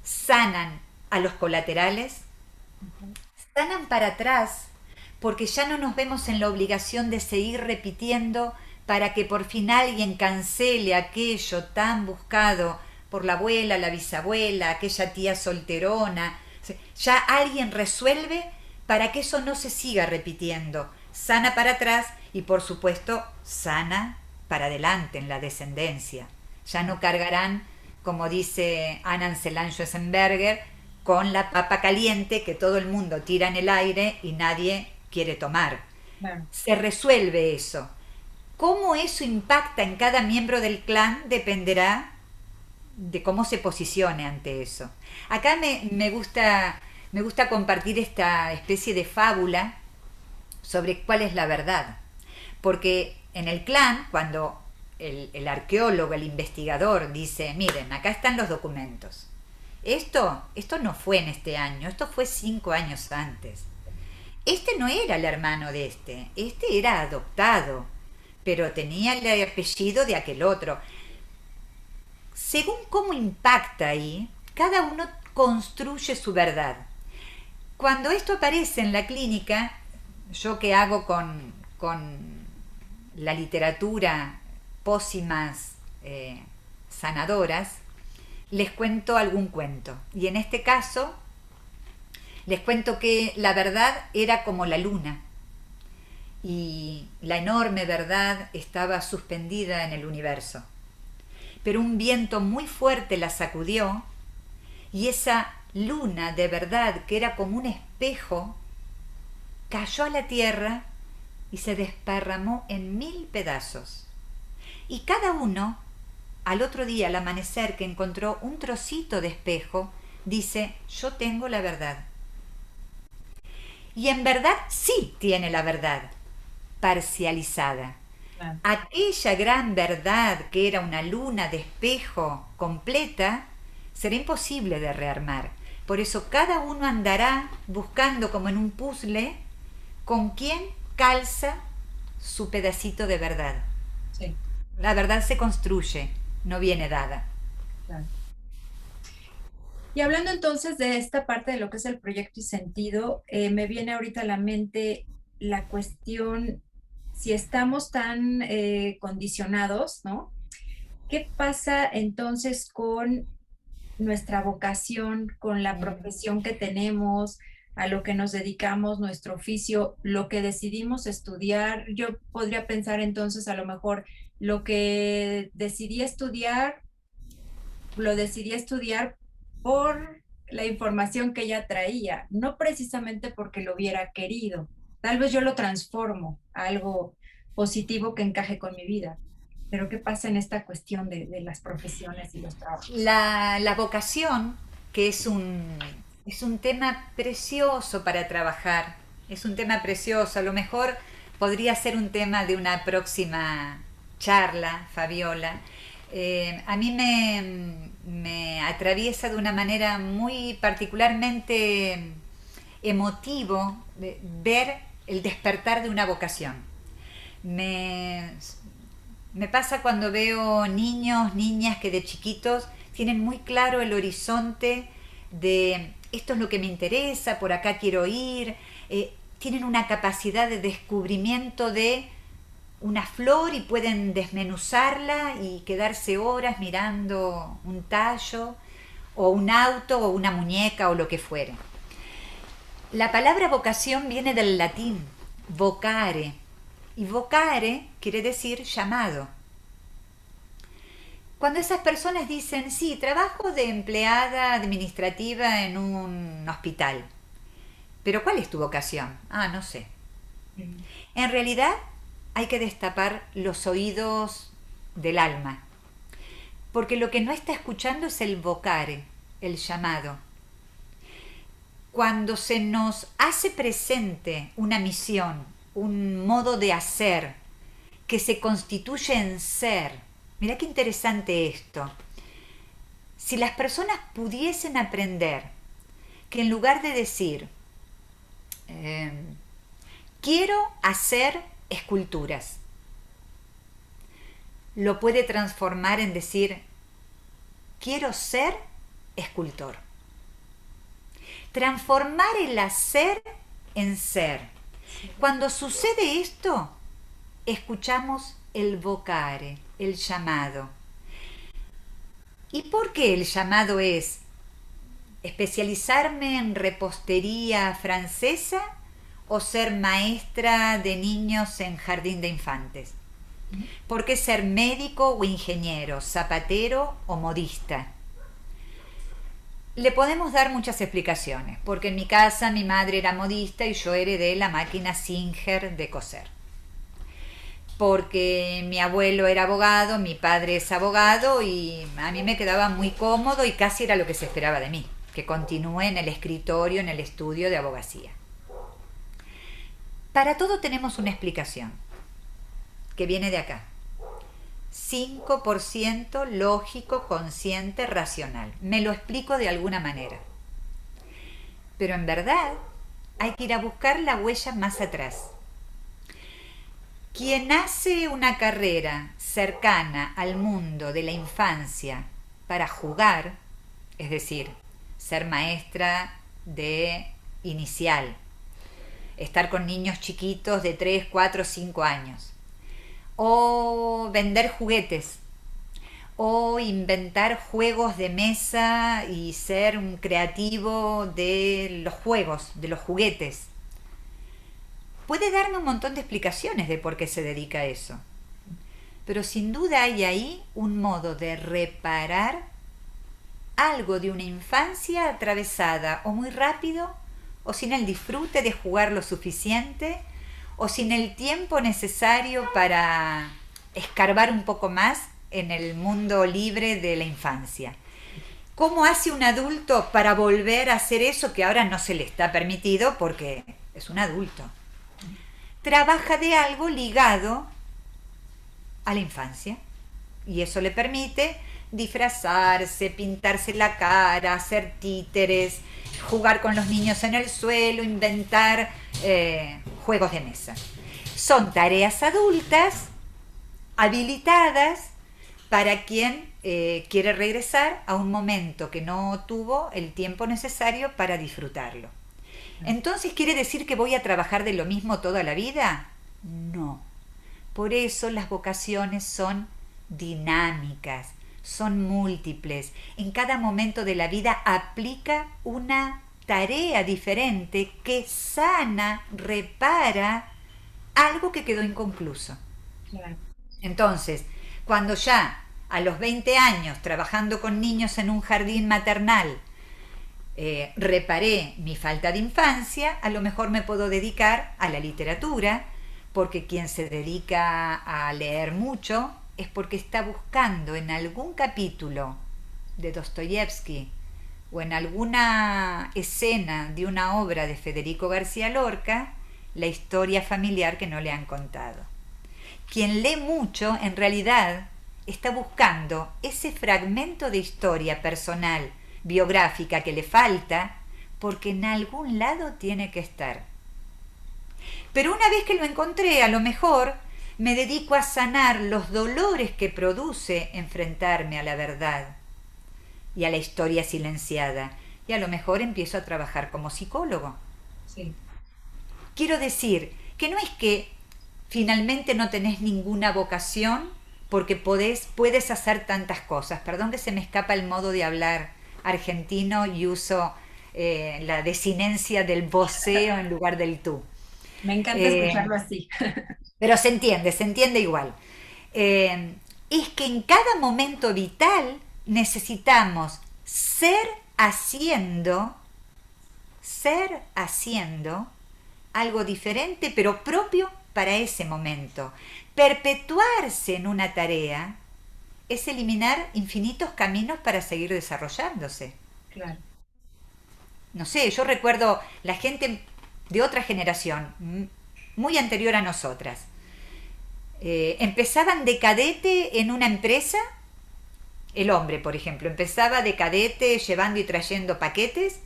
sanan a los colaterales, sanan para atrás, porque ya no nos vemos en la obligación de seguir repitiendo para que por fin alguien cancele aquello tan buscado por la abuela, la bisabuela, aquella tía solterona. Ya alguien resuelve para que eso no se siga repitiendo. Sana para atrás y por supuesto sana para adelante en la descendencia. Ya no cargarán, como dice Anna Schwessenberger, con la papa caliente que todo el mundo tira en el aire y nadie quiere tomar. Claro. Se resuelve eso. Cómo eso impacta en cada miembro del clan dependerá de cómo se posicione ante eso. Acá me gusta compartir esta especie de fábula sobre cuál es la verdad. Porque en el clan, cuando el arqueólogo, el investigador dice, miren, acá están los documentos. Esto no fue en este año, esto fue 5 años antes. Este no era el hermano de este era adoptado, pero tenía el apellido de aquel otro. Según cómo impacta ahí, cada uno construye su verdad. Cuando esto aparece en la clínica, yo que hago con la literatura pócimas sanadoras, les cuento algún cuento. Y en este caso, les cuento que la verdad era como la luna y la enorme verdad estaba suspendida en el universo. Pero un viento muy fuerte la sacudió y esa luna de verdad, que era como un espejo, cayó a la tierra y se desparramó en 1000 pedazos. Y cada uno, al otro día, al amanecer, que encontró un trocito de espejo, dice, yo tengo la verdad. Y en verdad sí tiene la verdad, parcializada. Claro. Aquella gran verdad que era una luna de espejo completa, será imposible de rearmar. Por eso cada uno andará buscando como en un puzzle con quién calza su pedacito de verdad. Sí, La verdad se construye, no viene dada. claro. Y hablando entonces de esta parte de lo que es el proyecto y sentido, me viene ahorita a la mente la cuestión, si estamos tan condicionados, ¿no? ¿Qué pasa entonces con nuestra vocación, con la profesión que tenemos, a lo que nos dedicamos, nuestro oficio, lo que decidimos estudiar? Yo podría pensar entonces a lo mejor lo que decidí estudiar, lo decidí estudiar por la información que ya traía, no precisamente porque lo hubiera querido. Tal vez yo lo transformo a algo positivo que encaje con mi vida. Pero ¿qué pasa en esta cuestión de las profesiones y los trabajos? La vocación, que es un tema precioso para trabajar, es un tema precioso, a lo mejor podría ser un tema de una próxima charla, Fabiola. A mí me atraviesa de una manera muy particularmente emotivo ver el despertar de una vocación. Me, Me pasa cuando veo niños, niñas que de chiquitos tienen muy claro el horizonte de esto es lo que me interesa, por acá quiero ir, tienen una capacidad de descubrimiento de una flor y pueden desmenuzarla y quedarse horas mirando un tallo o un auto o una muñeca o lo que fuere. La palabra vocación viene del latín, vocare, y vocare quiere decir llamado. Cuando esas personas dicen, sí, trabajo de empleada administrativa en un hospital, pero ¿cuál es tu vocación? Ah, no sé. En realidad hay que destapar los oídos del alma, porque lo que no está escuchando es el vocare, el llamado. Cuando se nos hace presente una misión, un modo de hacer que se constituye en ser, mira qué interesante esto. Si las personas pudiesen aprender que en lugar de decir quiero hacer esculturas, lo puede transformar en decir quiero ser escultor. Transformar el hacer en ser. Cuando sucede esto, escuchamos el vocare, el llamado. ¿Y por qué el llamado es especializarme en repostería francesa o ser maestra de niños en jardín de infantes? ¿Por qué ser médico o ingeniero, zapatero o modista? Le podemos dar muchas explicaciones, porque en mi casa mi madre era modista y yo heredé la máquina Singer de coser. Porque mi abuelo era abogado, mi padre es abogado y a mí me quedaba muy cómodo y casi era lo que se esperaba de mí, que continúe en el escritorio, en el estudio de abogacía. Para todo tenemos una explicación, que viene de acá. 5% lógico, consciente, racional. Me lo explico de alguna manera. Pero en verdad hay que ir a buscar la huella más atrás. Quien hace una carrera cercana al mundo de la infancia para jugar, es decir, ser maestra de inicial, estar con niños chiquitos de 3, 4, 5 años, o vender juguetes, o inventar juegos de mesa y ser un creativo de los juegos, de los juguetes. Puede darme un montón de explicaciones de por qué se dedica a eso. Pero sin duda hay ahí un modo de reparar algo de una infancia atravesada o muy rápido, o sin el disfrute de jugar lo suficiente, o sin el tiempo necesario para escarbar un poco más en el mundo libre de la infancia. ¿Cómo hace un adulto para volver a hacer eso que ahora no se le está permitido porque es un adulto? Trabaja de algo ligado a la infancia y eso le permite disfrazarse, pintarse la cara, hacer títeres, jugar con los niños en el suelo, inventar juegos de mesa. Son tareas adultas habilitadas para quien quiere regresar a un momento que no tuvo el tiempo necesario para disfrutarlo. Entonces, ¿quiere decir que voy a trabajar de lo mismo toda la vida? No. Por eso las vocaciones son dinámicas, son múltiples. En cada momento de la vida aplica una tarea diferente que sana, repara algo que quedó inconcluso. Claro. Entonces, cuando ya a los 20 años, trabajando con niños en un jardín maternal, reparé mi falta de infancia, a lo mejor me puedo dedicar a la literatura, porque quien se dedica a leer mucho es porque está buscando en algún capítulo de Dostoyevsky o en alguna escena de una obra de Federico García Lorca la historia familiar que no le han contado. Quien lee mucho en realidad está buscando ese fragmento de historia personal, biográfica que le falta, porque en algún lado tiene que estar. Pero una vez que lo encontré, a lo mejor me dedico a sanar los dolores que produce enfrentarme a la verdad y a la historia silenciada, y a lo mejor empiezo a trabajar como psicólogo. Sí. Quiero decir que no es que finalmente no tenés ninguna vocación porque puedes hacer tantas cosas. Perdón que se me escapa el modo de hablar argentino y uso la desinencia del voceo en lugar del tú. Me encanta Eh, escucharlo así. pero se entiende igual. Es que en cada momento vital necesitamos ser haciendo algo diferente pero propio para ese momento. Perpetuarse en una tarea es eliminar infinitos caminos para seguir desarrollándose. Claro. No sé, yo recuerdo la gente de otra generación, muy anterior a nosotras. Empezaban de cadete en una empresa, el hombre, por ejemplo, empezaba de cadete llevando y trayendo paquetes,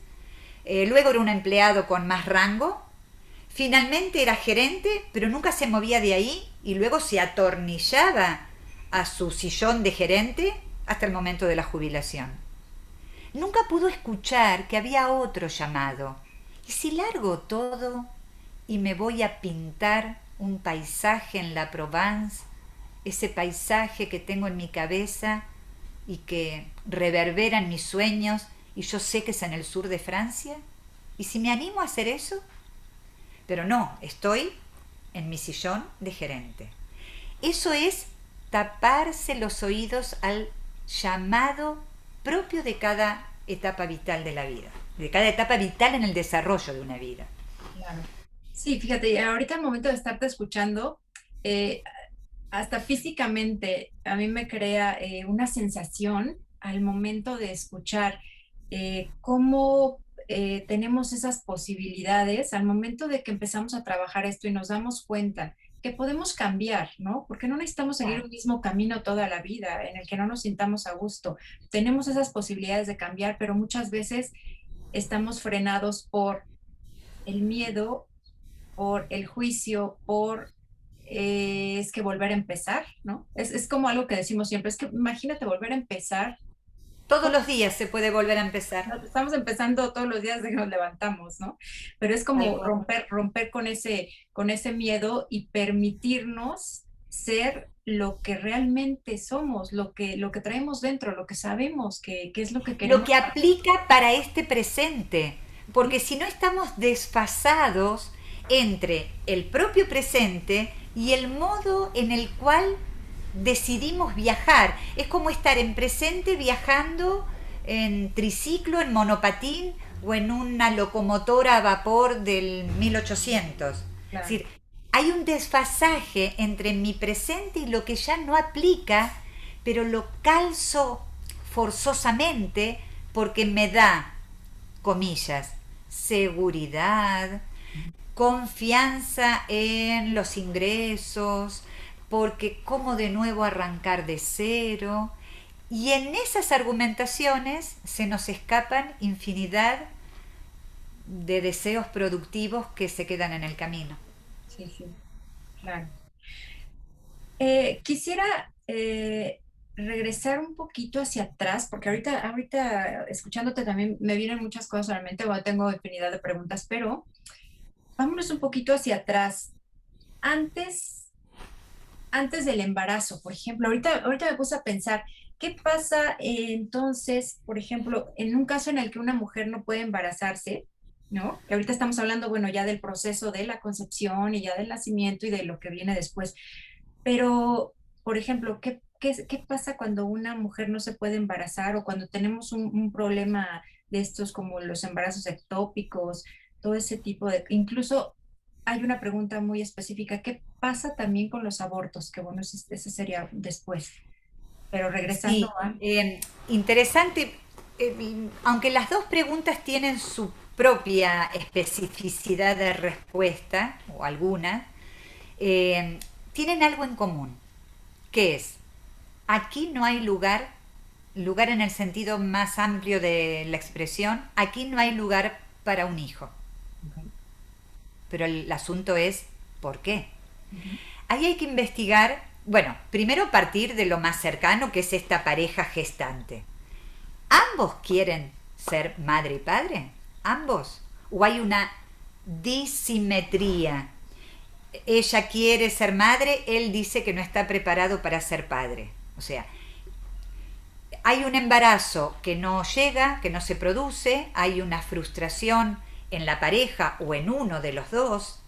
luego era un empleado con más rango, finalmente era gerente, pero nunca se movía de ahí y luego se atornillaba a su sillón de gerente hasta el momento de la jubilación. Nunca pudo escuchar que había otro llamado. ¿Y si largo todo y me voy a pintar un paisaje en la Provence, ese paisaje que tengo en mi cabeza y que reverbera en mis sueños y yo sé que es en el sur de Francia? ¿Y si me animo a hacer eso? Pero no, estoy en mi sillón de gerente. Eso es taparse los oídos al llamado propio de cada etapa vital de la vida, de cada etapa vital en el desarrollo de una vida. Claro. Sí, fíjate, ahorita al momento de estarte escuchando, eh, hasta físicamente a mí me crea una sensación al momento de escuchar cómo tenemos esas posibilidades al momento de que empezamos a trabajar esto y nos damos cuenta que podemos cambiar, ¿no? Porque no necesitamos seguir un mismo camino toda la vida en el que no nos sintamos a gusto. Tenemos esas posibilidades de cambiar, pero muchas veces estamos frenados por el miedo, por el juicio, por es que volver a empezar, ¿no? Es como algo que decimos siempre, es que imagínate volver a empezar. Todos los días se puede volver a empezar. Estamos empezando todos los días de que nos levantamos, ¿no? Pero es como romper con ese miedo y permitirnos ser lo que realmente somos, lo que traemos dentro, lo que sabemos que es lo que Lo queremos. que aplica para este presente, porque si no estamos desfasados entre el propio presente y el modo en el cual decidimos viajar. Es como estar en presente viajando en triciclo, en monopatín o en una locomotora a vapor del 1800. Claro. Es decir, hay un desfasaje entre mi presente y lo que ya no aplica, pero lo calzo forzosamente porque me da, comillas, seguridad, confianza en los ingresos, porque cómo de nuevo arrancar de cero. Y en esas argumentaciones se nos escapan infinidad de deseos productivos que se quedan en el camino. Sí, sí, claro. Quisiera regresar un poquito hacia atrás, porque ahorita escuchándote también me vienen muchas cosas a la mente, bueno, tengo infinidad de preguntas, pero vámonos un poquito hacia atrás. Antes, antes del embarazo, por ejemplo, ahorita me puse a pensar, ¿qué pasa entonces, por ejemplo, en un caso en el que una mujer no puede embarazarse? ¿No? Que ahorita estamos hablando, bueno, ya del proceso de la concepción y ya del nacimiento y de lo que viene después. Pero, por ejemplo, ¿qué pasa cuando una mujer no se puede embarazar o cuando tenemos un problema de estos como los embarazos ectópicos, todo ese tipo de... Incluso hay una pregunta muy específica, ¿qué pasa también con los abortos? Que bueno, ese sería después. Pero regresando Sí, a... interesante, aunque las dos preguntas tienen su propia especificidad de respuesta, o alguna, eh, tienen algo en común, que es, aquí no hay lugar, lugar en el sentido más amplio de la expresión, aquí no hay lugar para un hijo. Ok, Pero el asunto es, ¿por qué? ujú, Ahí hay que investigar, bueno, primero partir de lo más cercano, que es esta pareja gestante. ¿Ambos quieren ser madre y padre? ¿Ambos? ¿O hay una disimetría? Ella quiere ser madre, él dice que no está preparado para ser padre. O sea, hay un embarazo que no llega, que no se produce, hay una frustración en la pareja o en uno de los dos,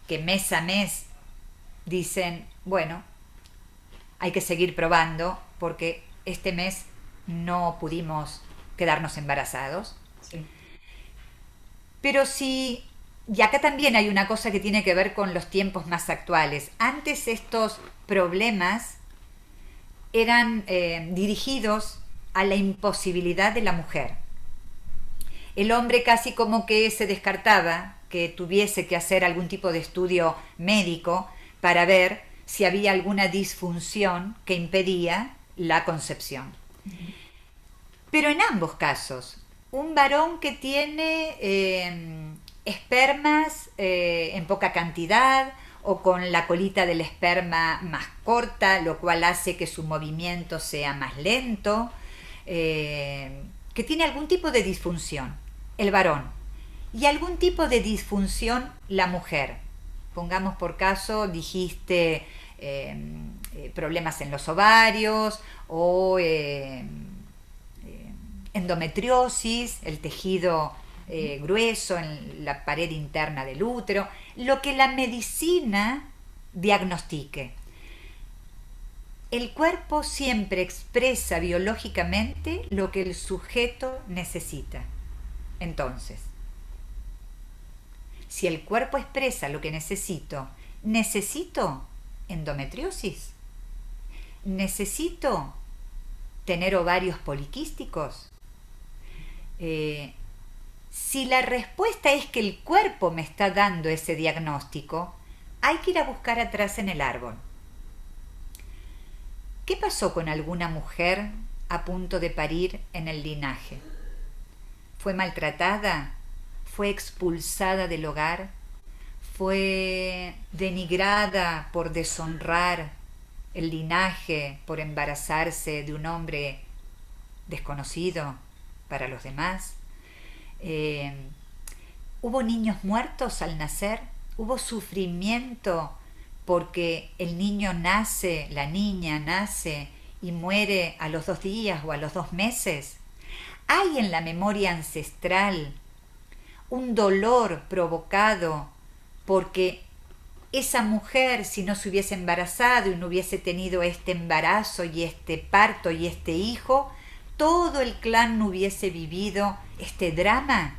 que mes a mes dicen, bueno, hay que seguir probando porque este mes no pudimos quedarnos embarazados. sí. Pero sí, y acá también hay una cosa que tiene que ver con los tiempos más actuales. Antes estos problemas eran dirigidos a la imposibilidad de la mujer. El hombre casi como que se descartaba que tuviese que hacer algún tipo de estudio médico para ver si había alguna disfunción que impedía la concepción. Ujú, Pero en ambos casos, un varón que tiene espermas en poca cantidad o con la colita del esperma más corta, lo cual hace que su movimiento sea más lento, que tiene algún tipo de disfunción, el varón, y algún tipo de disfunción la mujer. Pongamos por caso, dijiste problemas en los ovarios o endometriosis, el tejido ujú. grueso en la pared interna del útero, lo que la medicina diagnostique. El cuerpo siempre expresa biológicamente lo que el sujeto necesita. Entonces, si el cuerpo expresa lo que necesito endometriosis, necesito tener ovarios poliquísticos. Eh, si la respuesta es que el cuerpo me está dando ese diagnóstico, hay que ir a buscar atrás en el árbol. ¿Qué pasó con alguna mujer a punto de parir en el linaje? ¿Fue maltratada? ¿Fue expulsada del hogar? ¿Fue denigrada por deshonrar el linaje, por embarazarse de un hombre desconocido para los demás? Eh, ¿Hubo niños muertos al nacer? ¿Hubo sufrimiento porque el niño nace, la niña nace y muere a los 2 días o a los 2 meses? ¿Hay en la memoria ancestral un dolor provocado porque esa mujer, si no se hubiese embarazado y no hubiese tenido este embarazo y este parto y este hijo, todo el clan no hubiese vivido este drama?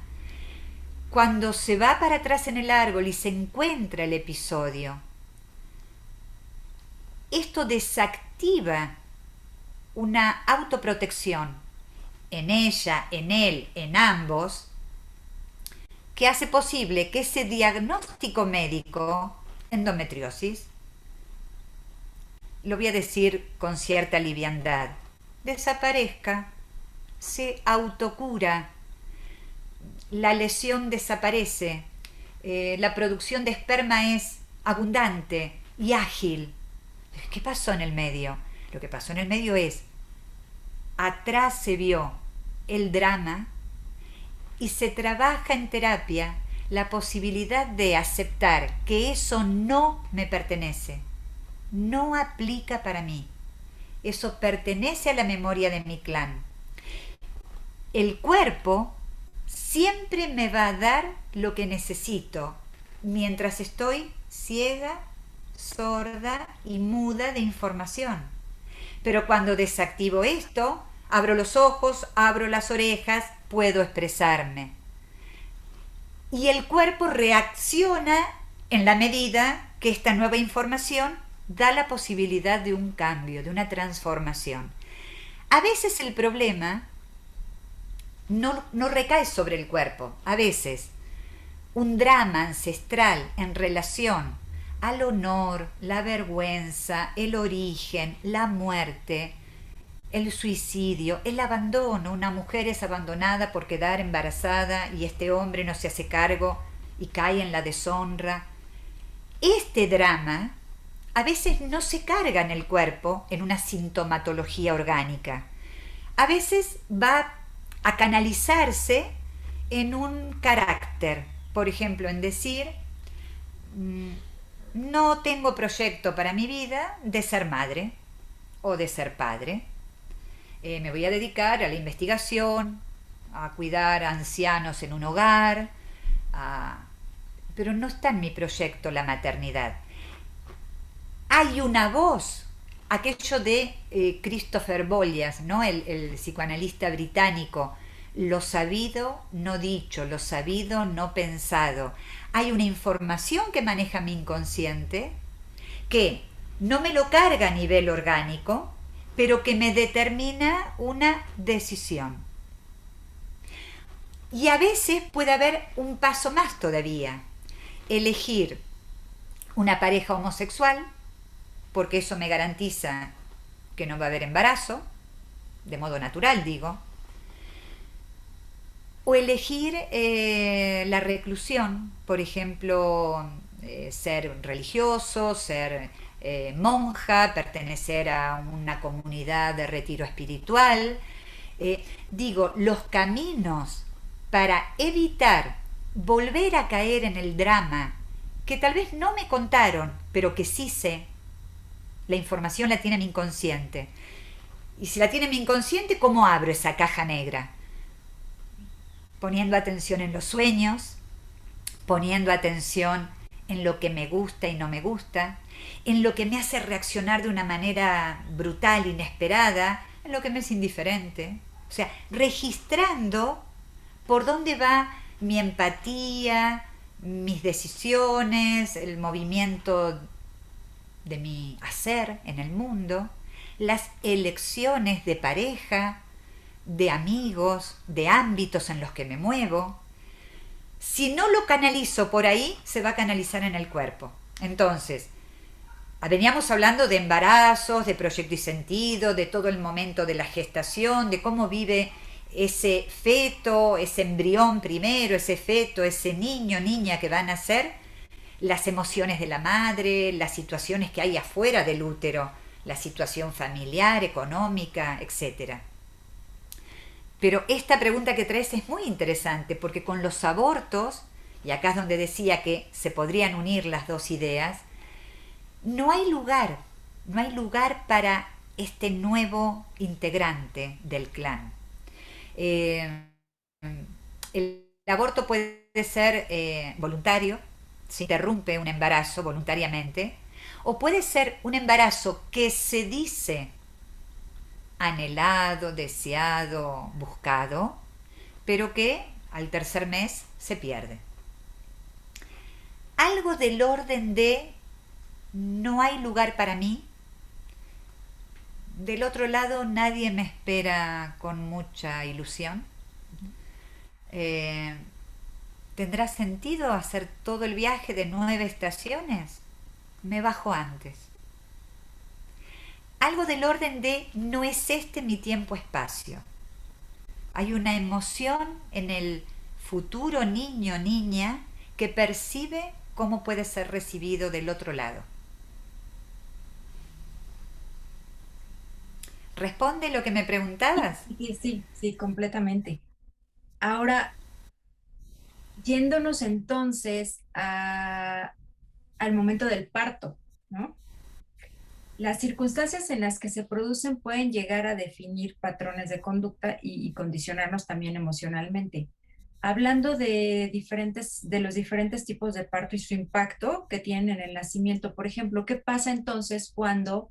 Cuando se va para atrás en el árbol y se encuentra el episodio, esto desactiva una autoprotección en ella, en él, en ambos, que hace posible que ese diagnóstico médico, endometriosis, lo voy a decir con cierta liviandad, desaparezca, se autocura, la lesión desaparece, la producción de esperma es abundante y ágil. ¿Qué pasó en el medio? Lo que pasó en el medio es atrás se vio el drama y se trabaja en terapia la posibilidad de aceptar que eso no me pertenece, no aplica para mí, eso pertenece a la memoria de mi clan. El cuerpo siempre me va a dar lo que necesito mientras estoy ciega, sorda y muda de información. Pero cuando desactivo esto, abro los ojos, abro las orejas, puedo expresarme. Y el cuerpo reacciona en la medida que esta nueva información da la posibilidad de un cambio, de una transformación. A veces el problema no recae sobre el cuerpo. A veces un drama ancestral en relación al honor, la vergüenza, el origen, la muerte, el suicidio, el abandono. Una mujer es abandonada por quedar embarazada y este hombre no se hace cargo y cae en la deshonra. Este drama a veces no se carga en el cuerpo en una sintomatología orgánica. A veces va a canalizarse en un carácter, por ejemplo, en decir, no tengo proyecto para mi vida de ser madre o de ser padre. Me voy a dedicar a la investigación, a cuidar a ancianos en un hogar, pero no está en mi proyecto la maternidad. Hay una voz, aquello de Christopher Bollias, ¿no? el psicoanalista británico, lo sabido no dicho, lo sabido no pensado. Hay una información que maneja mi inconsciente que no me lo carga a nivel orgánico, pero que me determina una decisión. Y a veces puede haber un paso más todavía, elegir una pareja homosexual, porque eso me garantiza que no va a haber embarazo, de modo natural digo, o elegir la reclusión, por ejemplo, ser religioso, ser monja, pertenecer a una comunidad de retiro espiritual. Digo, los caminos para evitar volver a caer en el drama que tal vez no me contaron, pero que sí sé, la información la tiene mi inconsciente. Y si la tiene mi inconsciente, ¿cómo abro esa caja negra? Poniendo atención en los sueños, poniendo atención en lo que me gusta y no me gusta, en lo que me hace reaccionar de una manera brutal, inesperada, en lo que me es indiferente. O sea, registrando por dónde va mi empatía, mis decisiones, el movimiento de mi hacer en el mundo, las elecciones de pareja, de amigos, de ámbitos en los que me muevo. Si no lo canalizo por ahí, se va a canalizar en el cuerpo. Entonces, veníamos hablando de embarazos, de proyecto y sentido, de todo el momento de la gestación, de cómo vive ese feto, ese embrión primero, ese feto, ese niño, niña que va a nacer, las emociones de la madre, las situaciones que hay afuera del útero, la situación familiar, económica, etcétera. Pero esta pregunta que traes es muy interesante porque con los abortos, y acá es donde decía que se podrían unir las dos ideas, no hay lugar para este nuevo integrante del clan. El aborto puede ser voluntario, se interrumpe un embarazo voluntariamente, o puede ser un embarazo que se dice anhelado, deseado, buscado, pero que al tercer mes se pierde. Algo del orden de no hay lugar para mí. Del otro lado nadie me espera con mucha ilusión. ¿Tendrá sentido hacer todo el viaje de 9 estaciones? Me bajo antes. Algo del orden de no es este mi tiempo-espacio. Hay una emoción en el futuro niño o niña que percibe cómo puede ser recibido del otro lado. ¿Responde lo que me preguntabas? Sí, sí, sí, completamente. Ahora, yéndonos entonces al momento del parto, ¿no? Las circunstancias en las que se producen pueden llegar a definir patrones de conducta y condicionarnos también emocionalmente. Hablando de los diferentes tipos de parto y su impacto que tienen en el nacimiento, por ejemplo, ¿qué pasa entonces cuando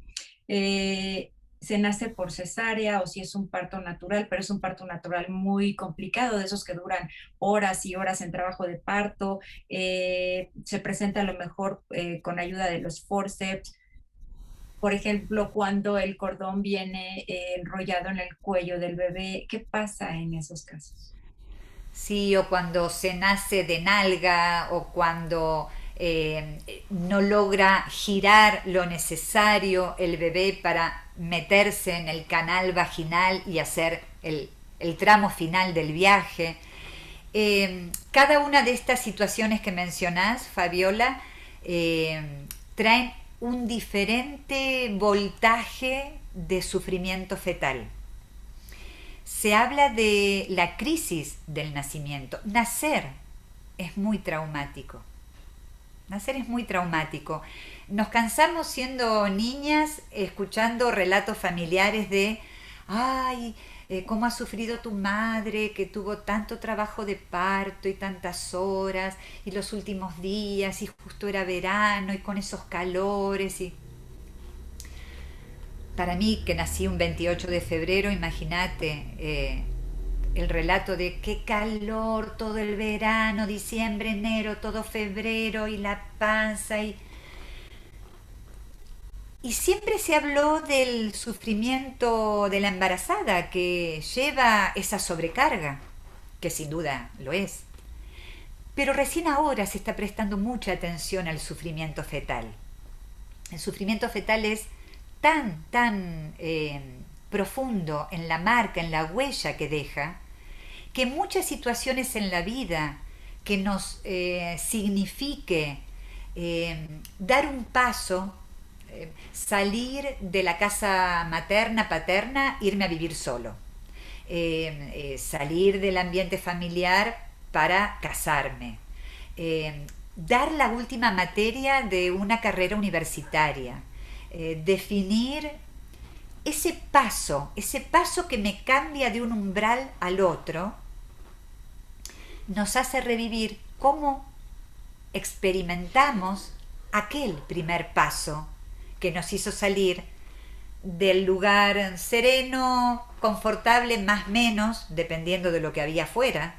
se nace por cesárea o si es un parto natural, pero es un parto natural muy complicado, de esos que duran horas y horas en trabajo de parto, se presenta a lo mejor con ayuda de los forceps, por ejemplo, cuando el cordón viene enrollado en el cuello del bebé, ¿qué pasa en esos casos? Sí, o cuando se nace de nalga o cuando no logra girar lo necesario el bebé para meterse en el canal vaginal y hacer el tramo final del viaje. Cada una de estas situaciones que mencionás, Fabiola, traen un diferente voltaje de sufrimiento fetal. Se habla de la crisis del nacimiento. Nacer es muy traumático. Nacer es muy traumático. Nos cansamos siendo niñas escuchando relatos familiares de, ay, cómo ha sufrido tu madre, que tuvo tanto trabajo de parto y tantas horas, y los últimos días, y justo era verano, y con esos calores, y para mí, que nací un 28 de febrero, imagínate el relato de qué calor todo el verano, diciembre, enero, todo febrero y la panza. Y siempre se habló del sufrimiento de la embarazada que lleva esa sobrecarga, que sin duda lo es. Pero recién ahora se está prestando mucha atención al sufrimiento fetal. El sufrimiento fetal es tan profundo en la marca, en la huella que deja, que muchas situaciones en la vida que nos signifique dar un paso, salir de la casa materna, paterna, irme a vivir solo, salir del ambiente familiar para casarme, dar la última materia de una carrera universitaria, definir ese paso que me cambia de un umbral al otro, nos hace revivir cómo experimentamos aquel primer paso que nos hizo salir del lugar sereno, confortable, más menos, dependiendo de lo que había afuera.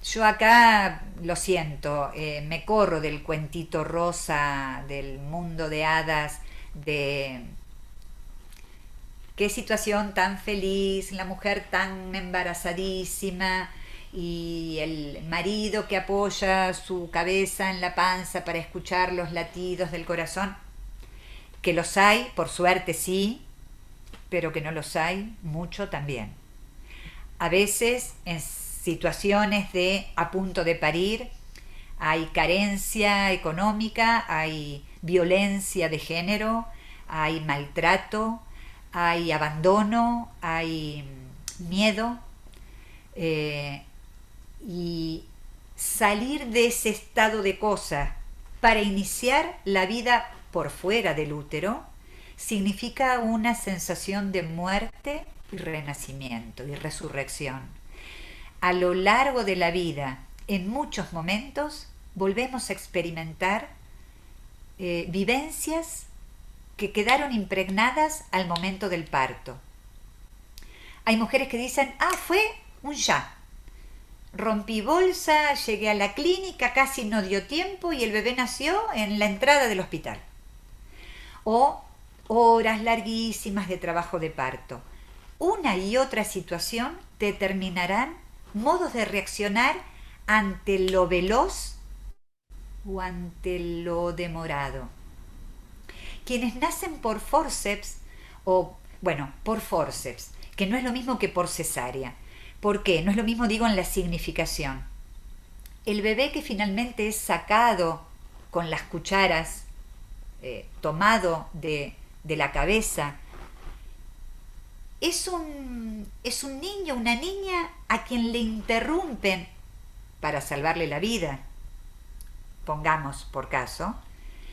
Yo acá lo siento, me corro del cuentito rosa, del mundo de hadas, de qué situación tan feliz, la mujer tan embarazadísima y el marido que apoya su cabeza en la panza para escuchar los latidos del corazón, que los hay, por suerte sí, pero que no los hay mucho también. A veces en situaciones de a punto de parir hay carencia económica, hay violencia de género, hay maltrato, hay abandono, hay miedo, y salir de ese estado de cosas para iniciar la vida por fuera del útero significa una sensación de muerte y renacimiento y resurrección. A lo largo de la vida, en muchos momentos, volvemos a experimentar vivencias que quedaron impregnadas al momento del parto. Hay mujeres que dicen, fue un ya. Rompí bolsa, llegué a la clínica, casi no dio tiempo y el bebé nació en la entrada del hospital. O horas larguísimas de trabajo de parto. Una y otra situación determinarán modos de reaccionar ante lo veloz o ante lo demorado. Quienes nacen por forceps, por forceps, que no es lo mismo que por cesárea. ¿Por qué? No es lo mismo, digo, en la significación. El bebé que finalmente es sacado con las cucharas, tomado de la cabeza, es un niño, una niña a quien le interrumpen para salvarle la vida, pongamos por caso,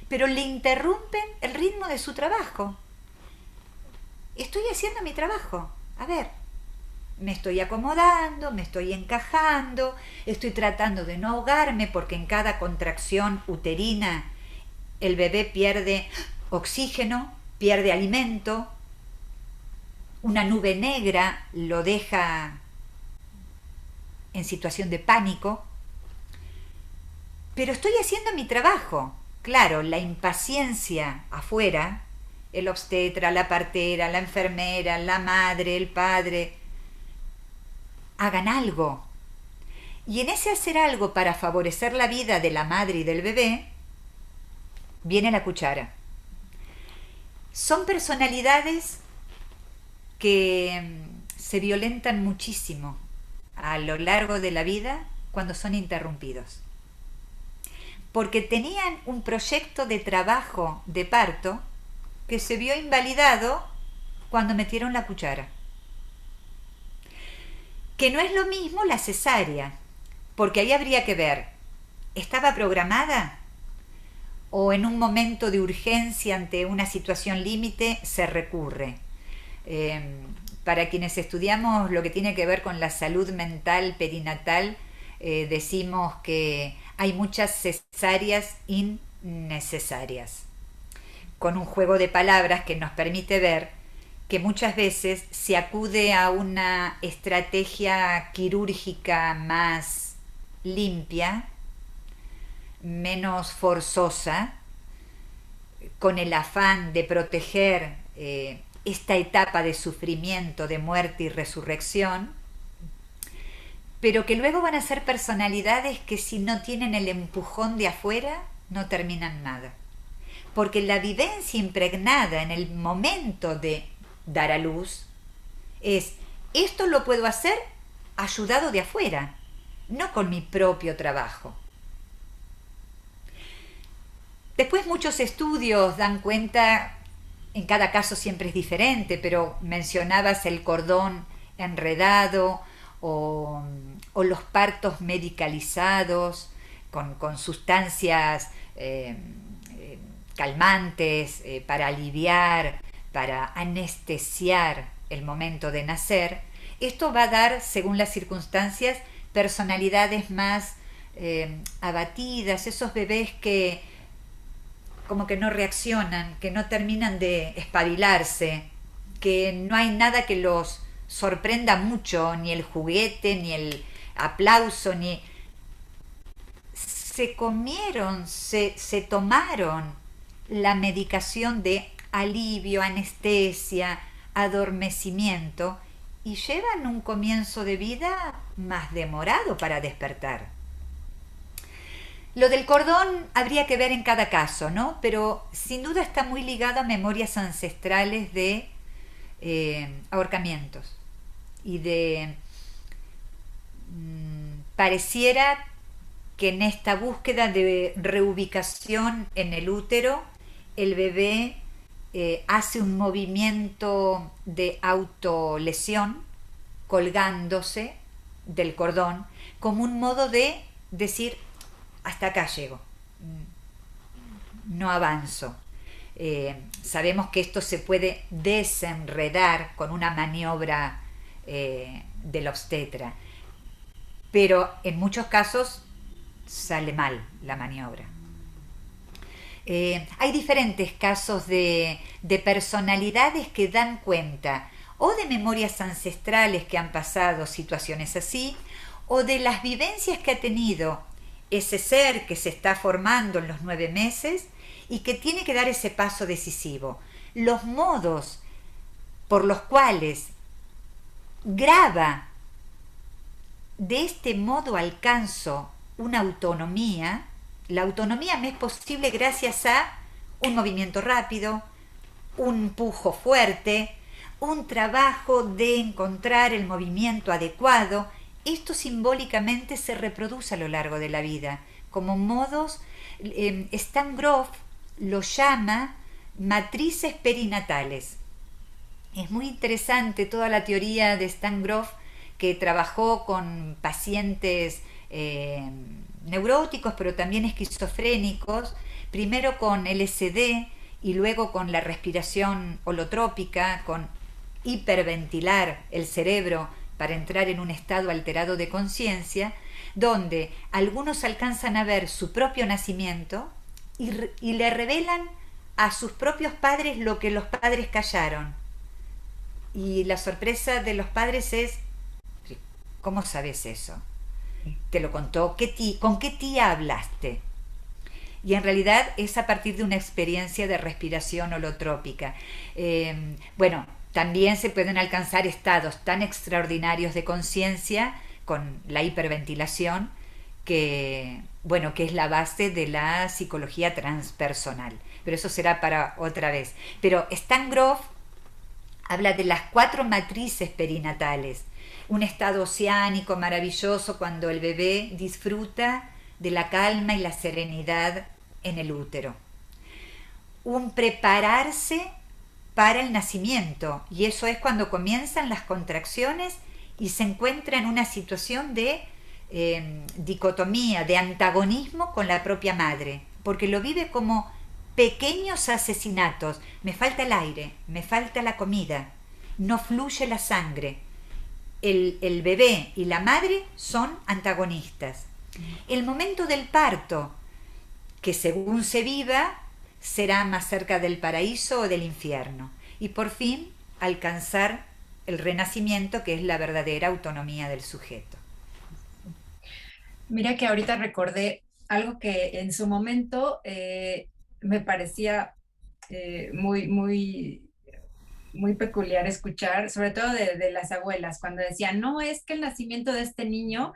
pero le interrumpen el ritmo de su trabajo. Estoy haciendo mi trabajo. A ver, me estoy acomodando, me estoy encajando, estoy tratando de no ahogarme porque en cada contracción uterina el bebé pierde oxígeno, pierde alimento, una nube negra lo deja en situación de pánico, pero estoy haciendo mi trabajo. Claro, la impaciencia afuera, el obstetra, la partera, la enfermera, la madre, el padre, hagan algo. Y en ese hacer algo para favorecer la vida de la madre y del bebé, viene la cuchara. Son personalidades que se violentan muchísimo a lo largo de la vida cuando son interrumpidos. Porque tenían un proyecto de trabajo de parto que se vio invalidado cuando metieron la cuchara. Que no es lo mismo la cesárea, porque ahí habría que ver, ¿estaba programada? ¿O en un momento de urgencia ante una situación límite se recurre? Para quienes estudiamos lo que tiene que ver con la salud mental perinatal, decimos que hay muchas cesáreas innecesarias, con un juego de palabras que nos permite ver que muchas veces se acude a una estrategia quirúrgica más limpia, menos forzosa, con el afán de proteger esta etapa de sufrimiento, de muerte y resurrección, pero que luego van a ser personalidades que si no tienen el empujón de afuera, no terminan nada. Porque la vivencia impregnada en el momento de dar a luz es, esto lo puedo hacer ayudado de afuera, no con mi propio trabajo. Después muchos estudios dan cuenta, en cada caso siempre es diferente, pero mencionabas el cordón enredado o los partos medicalizados con sustancias calmantes para aliviar, para anestesiar el momento de nacer. Esto va a dar, según las circunstancias, personalidades más abatidas, esos bebés que como que no reaccionan, que no terminan de espabilarse, que no hay nada que los sorprenda mucho, ni el juguete, ni el aplauso, ni... Se comieron, se tomaron la medicación de alivio, anestesia, adormecimiento y llevan un comienzo de vida más demorado para despertar. Lo del cordón habría que ver en cada caso, ¿no? Pero sin duda está muy ligado a memorias ancestrales de ahorcamientos y de pareciera que en esta búsqueda de reubicación en el útero el bebé hace un movimiento de autolesión colgándose del cordón como un modo de decir hasta acá llego, no avanzo. Sabemos que esto se puede desenredar con una maniobra del obstetra, pero en muchos casos sale mal la maniobra. Hay diferentes casos de personalidades que dan cuenta o de memorias ancestrales que han pasado situaciones así, o de las vivencias que ha tenido ese ser que se está formando en los 9 meses y que tiene que dar ese paso decisivo. Los modos por los cuales graba, de este modo alcanzo una autonomía. La autonomía me es posible gracias a un movimiento rápido, un empujo fuerte, un trabajo de encontrar el movimiento adecuado. Esto simbólicamente se reproduce a lo largo de la vida como modos. Stan Grof lo llama matrices perinatales. Es muy interesante toda la teoría de Stan Grof, que trabajó con pacientes neuróticos, pero también esquizofrénicos, primero con LSD y luego con la respiración holotrópica, con hiperventilar el cerebro para entrar en un estado alterado de conciencia, donde algunos alcanzan a ver su propio nacimiento y le revelan a sus propios padres lo que los padres callaron. Y la sorpresa de los padres es: ¿cómo sabes eso? ¿Te lo contó? ¿Con qué tía hablaste? Y en realidad es a partir de una experiencia de respiración holotrópica. Bueno, también se pueden alcanzar estados tan extraordinarios de conciencia con la hiperventilación que, bueno, que es la base de la psicología transpersonal. Pero eso será para otra vez. Pero Stan Grof habla de las 4 matrices perinatales, un estado oceánico maravilloso cuando el bebé disfruta de la calma y la serenidad en el útero. Un prepararse para el nacimiento, y eso es cuando comienzan las contracciones y se encuentra en una situación de dicotomía, de antagonismo con la propia madre, porque lo vive como pequeños asesinatos. Me falta el aire, me falta la comida, no fluye la sangre. El bebé y la madre son antagonistas. El momento del parto, que según se viva, será más cerca del paraíso o del infierno. Y por fin alcanzar el renacimiento, que es la verdadera autonomía del sujeto. Mira que ahorita recordé algo que en su momento me parecía muy muy peculiar escuchar, sobre todo de las abuelas, cuando decían, no, es que el nacimiento de este niño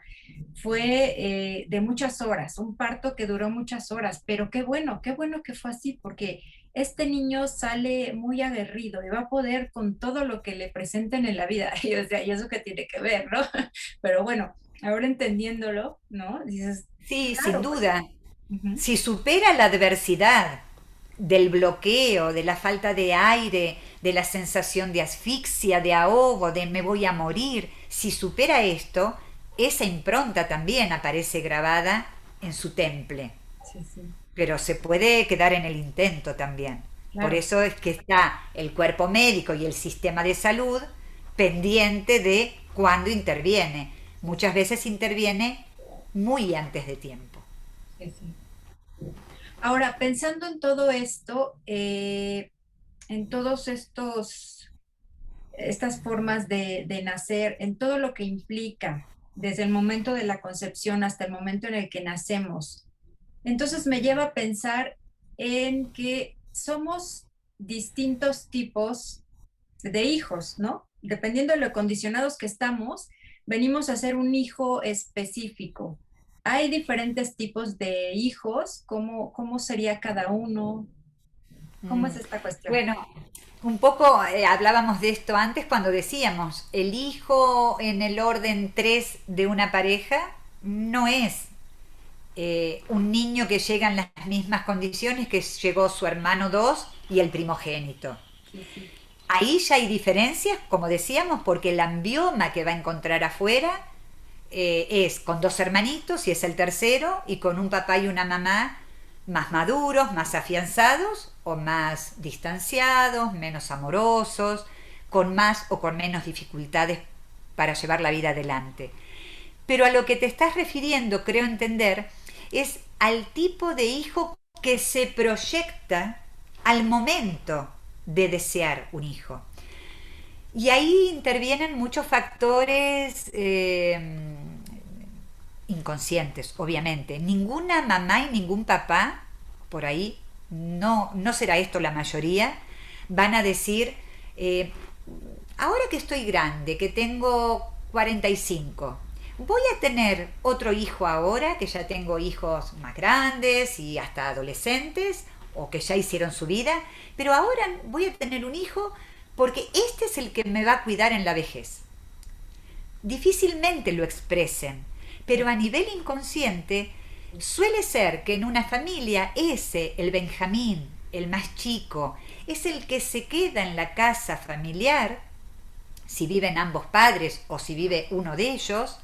fue de muchas horas, un parto que duró muchas horas, pero qué bueno que fue así, porque este niño sale muy aguerrido y va a poder con todo lo que le presenten en la vida. Y o sea, ¿y eso qué tiene que ver, no? Pero bueno, ahora entendiéndolo, ¿no? Dices, Sí, sin claro, pues. duda. Ujú. Si supera la adversidad del bloqueo, de la falta de aire, de la sensación de asfixia, de ahogo, de me voy a morir, si supera esto, esa impronta también aparece grabada en su temple. Sí, sí, Pero se puede quedar en el intento también. Por claro. eso es que está el cuerpo médico y el sistema de salud pendiente de cuándo interviene. Muchas veces interviene muy antes de tiempo. Sí, sí. Ahora, pensando en todo esto, en todos estas formas de nacer, en todo lo que implica, desde el momento de la concepción hasta el momento en el que nacemos, entonces me lleva a pensar en que somos distintos tipos de hijos, ¿no? Dependiendo de lo condicionados que estamos, venimos a ser un hijo específico. Hay diferentes tipos de hijos. ¿Cómo sería cada uno? ¿Cómo es Mm, esta cuestión? Bueno, un poco hablábamos de esto antes cuando decíamos, el hijo en el orden 3 de una pareja no es un niño que llega en las mismas condiciones que llegó su hermano 2 y el primogénito. Sí, sí, Ahí ya hay diferencias, como decíamos, porque el ambioma que va a encontrar afuera es con 2 hermanitos y es el tercero, y con un papá y una mamá más maduros, más afianzados o más distanciados, menos amorosos, con más o con menos dificultades para llevar la vida adelante. Pero a lo que te estás refiriendo, creo entender, es al tipo de hijo que se proyecta al momento de desear un hijo. Y ahí intervienen muchos factores inconscientes, obviamente. Ninguna mamá y ningún papá, por ahí, no será esto la mayoría, van a decir, ahora que estoy grande, que tengo 45, voy a tener otro hijo ahora, que ya tengo hijos más grandes y hasta adolescentes, o que ya hicieron su vida, pero ahora voy a tener un hijo porque este es el que me va a cuidar en la vejez. Difícilmente lo expresen, pero a nivel inconsciente suele ser que en una familia ese, el Benjamín, el más chico, es el que se queda en la casa familiar, si viven ambos padres o si vive uno de ellos,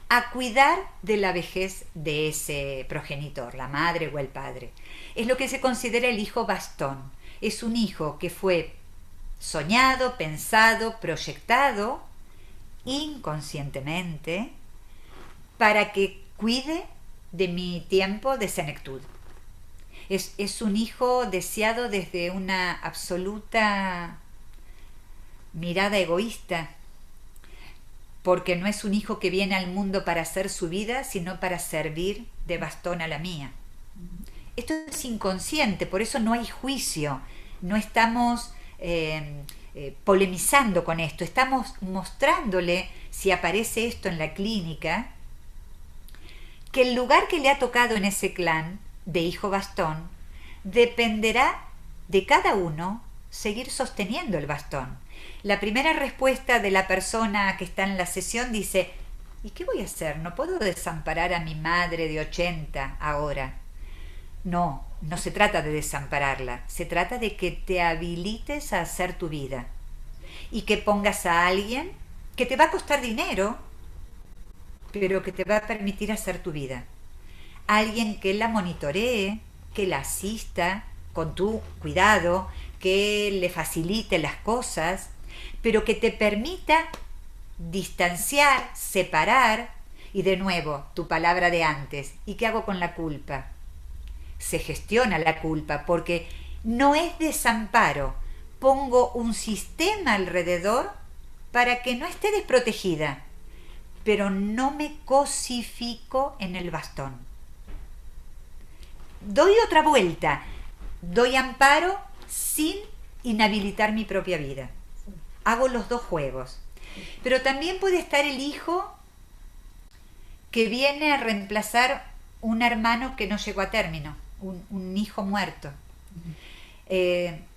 a cuidar de la vejez de ese progenitor, la madre o el padre. Es lo que se considera el hijo bastón. Es un hijo que fue soñado, pensado, proyectado inconscientemente para que cuide de mi tiempo de senectud. Es un hijo deseado desde una absoluta mirada egoísta, porque no es un hijo que viene al mundo para hacer su vida, sino para servir de bastón a la mía. Esto es inconsciente, por eso no hay juicio, no estamos polemizando con esto, estamos mostrándole, si aparece esto en la clínica, que el lugar que le ha tocado en ese clan de hijo bastón dependerá de cada uno seguir sosteniendo el bastón. La primera respuesta de la persona que está en la sesión dice: ¿y qué voy a hacer? No puedo desamparar a mi madre de 80 ahora. No, no se trata de desampararla, se trata de que te habilites a hacer tu vida y que pongas a alguien que te va a costar dinero, pero que te va a permitir hacer tu vida. Alguien que la monitoree, que la asista con tu cuidado, que le facilite las cosas, pero que te permita distanciar, separar. Y de nuevo, tu palabra de antes, ¿y qué hago con la culpa? Se gestiona la culpa porque no es desamparo, pongo un sistema alrededor para que no esté desprotegida, pero no me cosifico en el bastón. Doy otra vuelta, doy amparo sin inhabilitar mi propia vida. Hago los dos juegos. Pero también puede estar el hijo que viene a reemplazar un hermano que no llegó a término, un hijo muerto.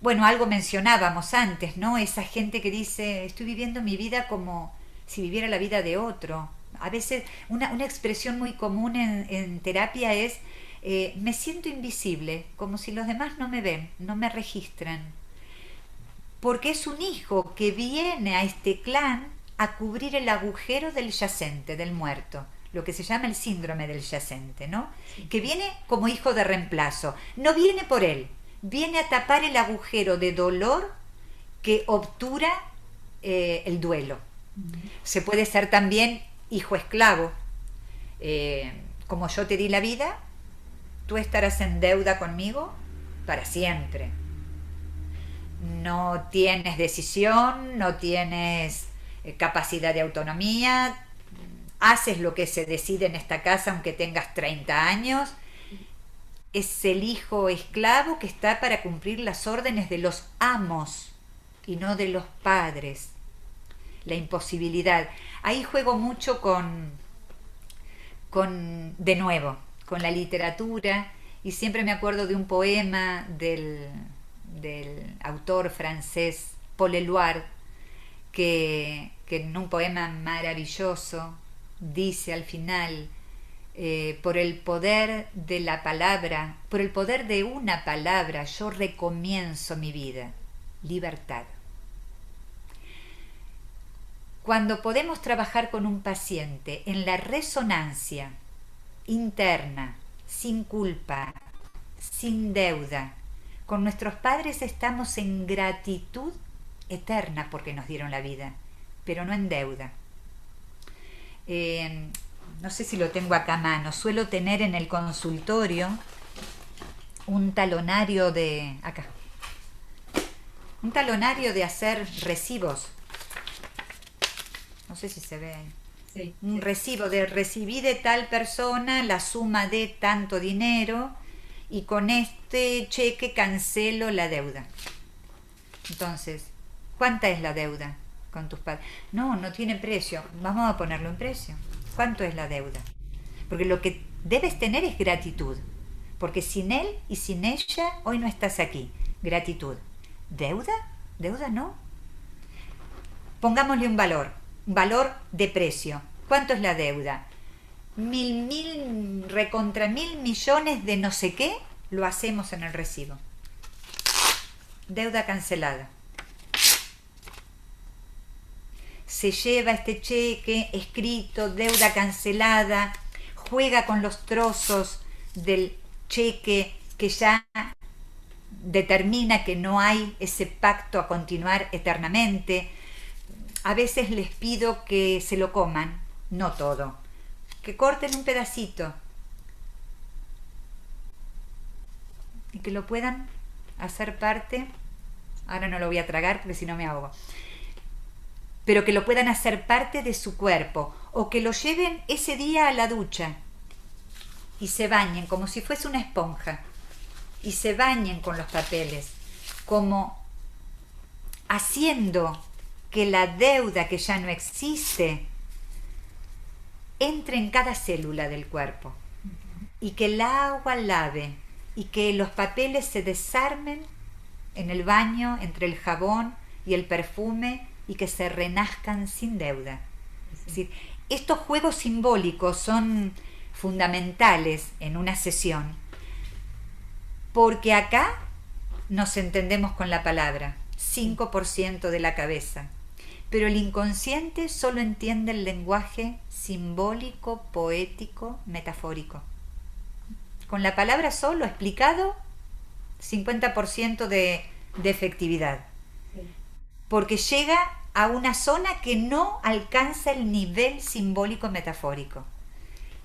Bueno, algo mencionábamos antes, ¿no? Esa gente que dice: estoy viviendo mi vida como si viviera la vida de otro. A veces una expresión muy común en terapia es: me siento invisible, como si los demás no me ven, no me registran. Porque es un hijo que viene a este clan a cubrir el agujero del yacente, del muerto, lo que se llama el síndrome del yacente, ¿no? Sí. Que viene como hijo de reemplazo, no viene por él, viene a tapar el agujero de dolor que obtura el duelo. Se puede ser también hijo esclavo, como yo te di la vida, tú estarás en deuda conmigo para siempre. No tienes decisión, no tienes capacidad de autonomía, haces lo que se decide en esta casa aunque tengas 30 años. Es el hijo esclavo que está para cumplir las órdenes de los amos y no de los padres. La imposibilidad. Ahí juego mucho de nuevo, con la literatura, y siempre me acuerdo de un poema del autor francés Paul Éluard, que en un poema maravilloso dice al final: por el poder de la palabra, por el poder de una palabra, yo recomienzo mi vida. Libertad. Cuando podemos trabajar con un paciente en la resonancia interna, sin culpa, sin deuda, con nuestros padres estamos en gratitud eterna porque nos dieron la vida, pero no en deuda. No sé si lo tengo acá a mano, suelo tener en el consultorio un talonario de hacer recibos. No sé si se ve ahí. Sí, un recibo de recibí de tal persona la suma de tanto dinero y con este cheque cancelo la deuda. Entonces, ¿cuánta es la deuda con tus padres? No tiene precio. Vamos a ponerlo en precio. ¿Cuánto es la deuda? Porque lo que debes tener es gratitud. Porque sin él y sin ella hoy no estás aquí. Gratitud. ¿Deuda? ¿Deuda no? Pongámosle un valor de precio. ¿Cuánto es la deuda? 1.000 millones de no sé qué, lo hacemos en el recibo. deuda cancelada. Se lleva este cheque escrito, deuda cancelada, juega con los trozos del cheque que ya determina que no hay ese pacto a continuar eternamente. A veces les pido que se lo coman, no todo, que corten un pedacito y que lo puedan hacer parte. Ahora no lo voy a tragar porque si no me ahogo. Pero que lo puedan hacer parte de su cuerpo, o que lo lleven ese día a la ducha y se bañen como si fuese una esponja, y se bañen con los papeles, como haciendo que la deuda que ya no existe entre en cada célula del cuerpo, y que el agua lave, y que los papeles se desarmen en el baño entre el jabón y el perfume, y que se renazcan sin deuda. Es decir, estos juegos simbólicos son fundamentales en una sesión, porque acá nos entendemos con la palabra, 5% de la cabeza, pero el inconsciente solo entiende el lenguaje simbólico, poético, metafórico. Con la palabra solo explicado, 50% de efectividad, porque llega a una zona que no alcanza el nivel simbólico metafórico.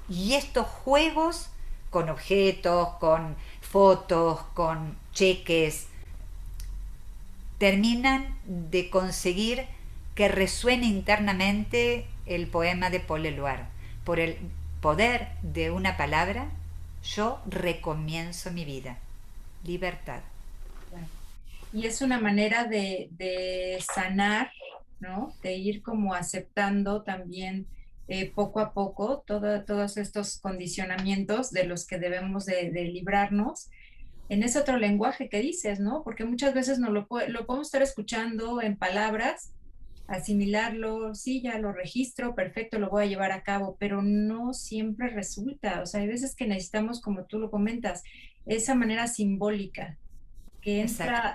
Y estos juegos con objetos, con fotos, con cheques, terminan de conseguir que resuene internamente el poema de Paul Eluard. Por el poder de una palabra, yo recomienzo mi vida. Libertad. Y es una manera de sanar, ¿no? De ir como aceptando también poco a poco todos estos condicionamientos de los que debemos de librarnos en ese otro lenguaje que dices, ¿no? Porque muchas veces lo podemos estar escuchando en palabras, asimilarlo, sí, ya lo registro, perfecto, lo voy a llevar a cabo, pero no siempre resulta. O sea, hay veces que necesitamos, como tú lo comentas, esa manera simbólica que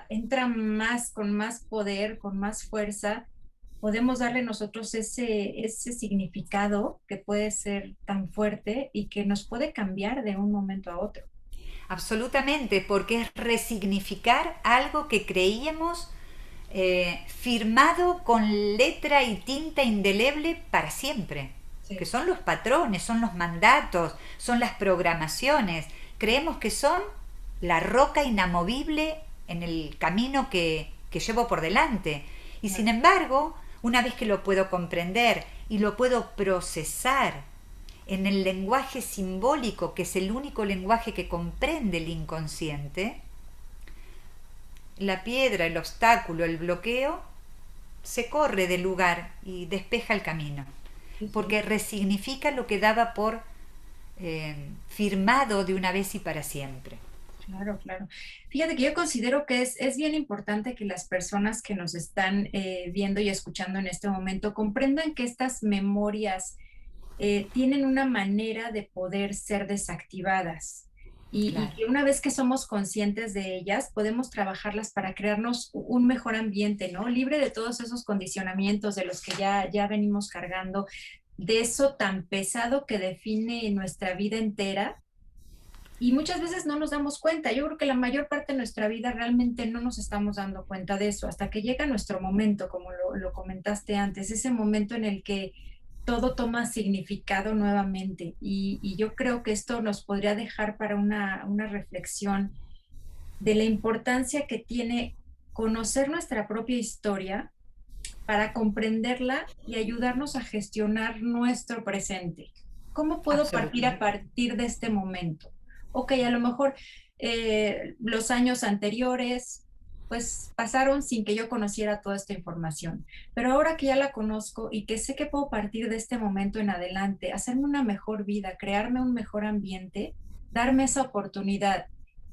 entra más, con más poder, con más fuerza, podemos darle nosotros ese significado que puede ser tan fuerte y que nos puede cambiar de un momento a otro. Absolutamente, porque es resignificar algo que creíamos firmado con letra y tinta indeleble para siempre, sí. Que son los patrones, son los mandatos, son las programaciones. Creemos que son la roca inamovible en el camino que llevo por delante. Y sin embargo, una vez que lo puedo comprender y lo puedo procesar en el lenguaje simbólico, que es el único lenguaje que comprende el inconsciente, la piedra, el obstáculo, el bloqueo, se corre del lugar y despeja el camino, porque resignifica lo que daba por firmado de una vez y para siempre. Claro, claro. Fíjate que yo considero que es bien importante que las personas que nos están viendo y escuchando en este momento comprendan que estas memorias tienen una manera de poder ser desactivadas claro. Y que una vez que somos conscientes de ellas, podemos trabajarlas para crearnos un mejor ambiente, ¿no? Libre de todos esos condicionamientos de los que ya venimos cargando, de eso tan pesado que define nuestra vida entera. Y muchas veces no nos damos cuenta. Yo creo que la mayor parte de nuestra vida realmente no nos estamos dando cuenta de eso, hasta que llega nuestro momento, como lo comentaste antes, ese momento en el que todo toma significado nuevamente. Y yo creo que esto nos podría dejar para una reflexión de la importancia que tiene conocer nuestra propia historia para comprenderla y ayudarnos a gestionar nuestro presente. ¿Cómo puedo partir a partir de este momento? Ok, a lo mejor los años anteriores pues pasaron sin que yo conociera toda esta información, pero ahora que ya la conozco y que sé que puedo partir de este momento en adelante, hacerme una mejor vida, crearme un mejor ambiente, darme esa oportunidad,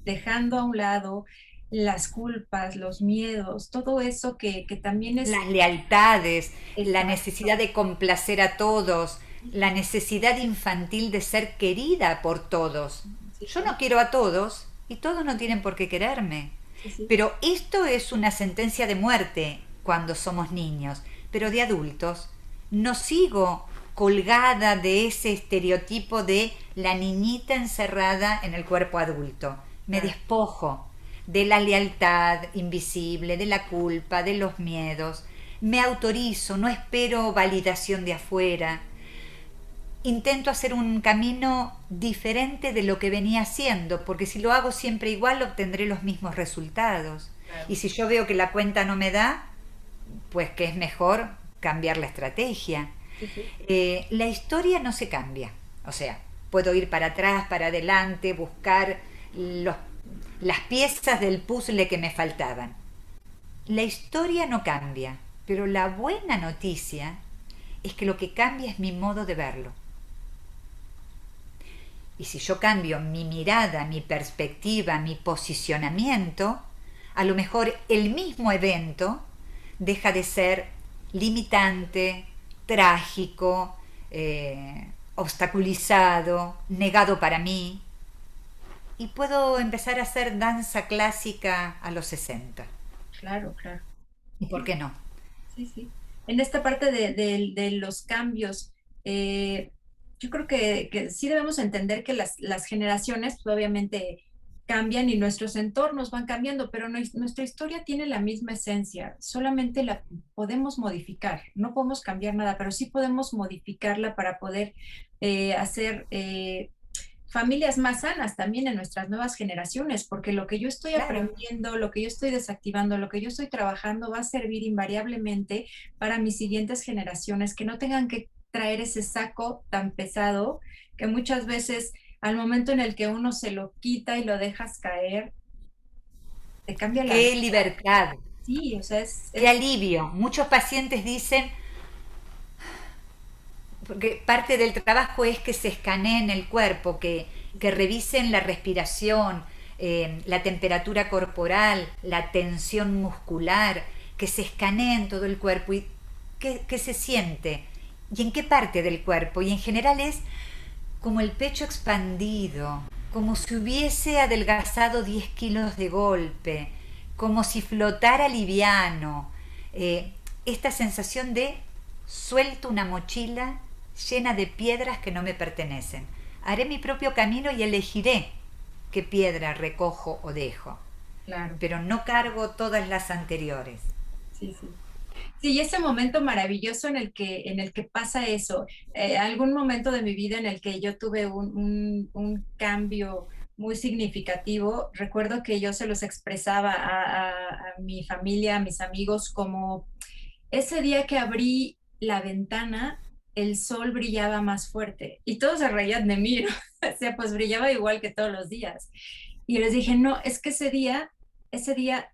dejando a un lado las culpas, los miedos, todo eso que también es... Las lealtades, la necesidad de complacer a todos, la necesidad infantil de ser querida por todos. Yo no quiero a todos y todos no tienen por qué quererme. sí, sí, Pero esto es una sentencia de muerte cuando somos niños, pero de adultos no sigo colgada de ese estereotipo de la niñita encerrada en el cuerpo adulto. Me claro. despojo de la lealtad invisible, de la culpa, de los miedos. Me autorizo, no espero validación de afuera. Intento hacer un camino diferente de lo que venía haciendo, porque si lo hago siempre igual obtendré los mismos resultados. Claro. Y si yo veo que la cuenta no me da, pues que es mejor cambiar la estrategia. Sí, sí. La historia no se cambia, o sea, puedo ir para atrás, para adelante, buscar los, las piezas del puzzle que me faltaban. La historia no cambia, pero la buena noticia es que lo que cambia es mi modo de verlo. Y si yo cambio mi mirada, mi perspectiva, mi posicionamiento, a lo mejor el mismo evento deja de ser limitante, trágico, obstaculizado, negado para mí, y puedo empezar a hacer danza clásica a los 60. Claro, claro. ¿Y por qué no? Sí, sí. En esta parte de los cambios, eh, yo creo que sí debemos entender que las generaciones pues, obviamente cambian y nuestros entornos van cambiando, pero nuestra historia tiene la misma esencia, solamente la podemos modificar, no podemos cambiar nada, pero sí podemos modificarla para poder hacer familias más sanas también en nuestras nuevas generaciones, porque lo que yo estoy Claro. aprendiendo, lo que yo estoy desactivando, lo que yo estoy trabajando va a servir invariablemente para mis siguientes generaciones, que no tengan que traer ese saco tan pesado que muchas veces al momento en el que uno se lo quita y lo dejas caer, te cambia la Qué vida. libertad, Sí, o sea, qué alivio. Muchos pacientes dicen, porque parte del trabajo es que se escaneen el cuerpo, que revisen la respiración, la temperatura corporal, la tensión muscular, que se escaneen todo el cuerpo y qué se siente y en qué parte del cuerpo. Y en general es como el pecho expandido, como si hubiese adelgazado 10 kilos de golpe, como si flotara liviano. Esta sensación de suelto una mochila llena de piedras que no me pertenecen. Haré mi propio camino y elegiré qué piedra recojo o dejo, claro, pero no cargo todas las anteriores. sí, sí. Sí, y ese momento maravilloso en el que pasa eso, algún momento de mi vida en el que yo tuve un cambio muy significativo, recuerdo que yo se los expresaba a mi familia, a mis amigos, como ese día que abrí la ventana, el sol brillaba más fuerte y todos se reían de mí, ¿no? O sea, pues brillaba igual que todos los días. Y yo les dije, no, es que ese día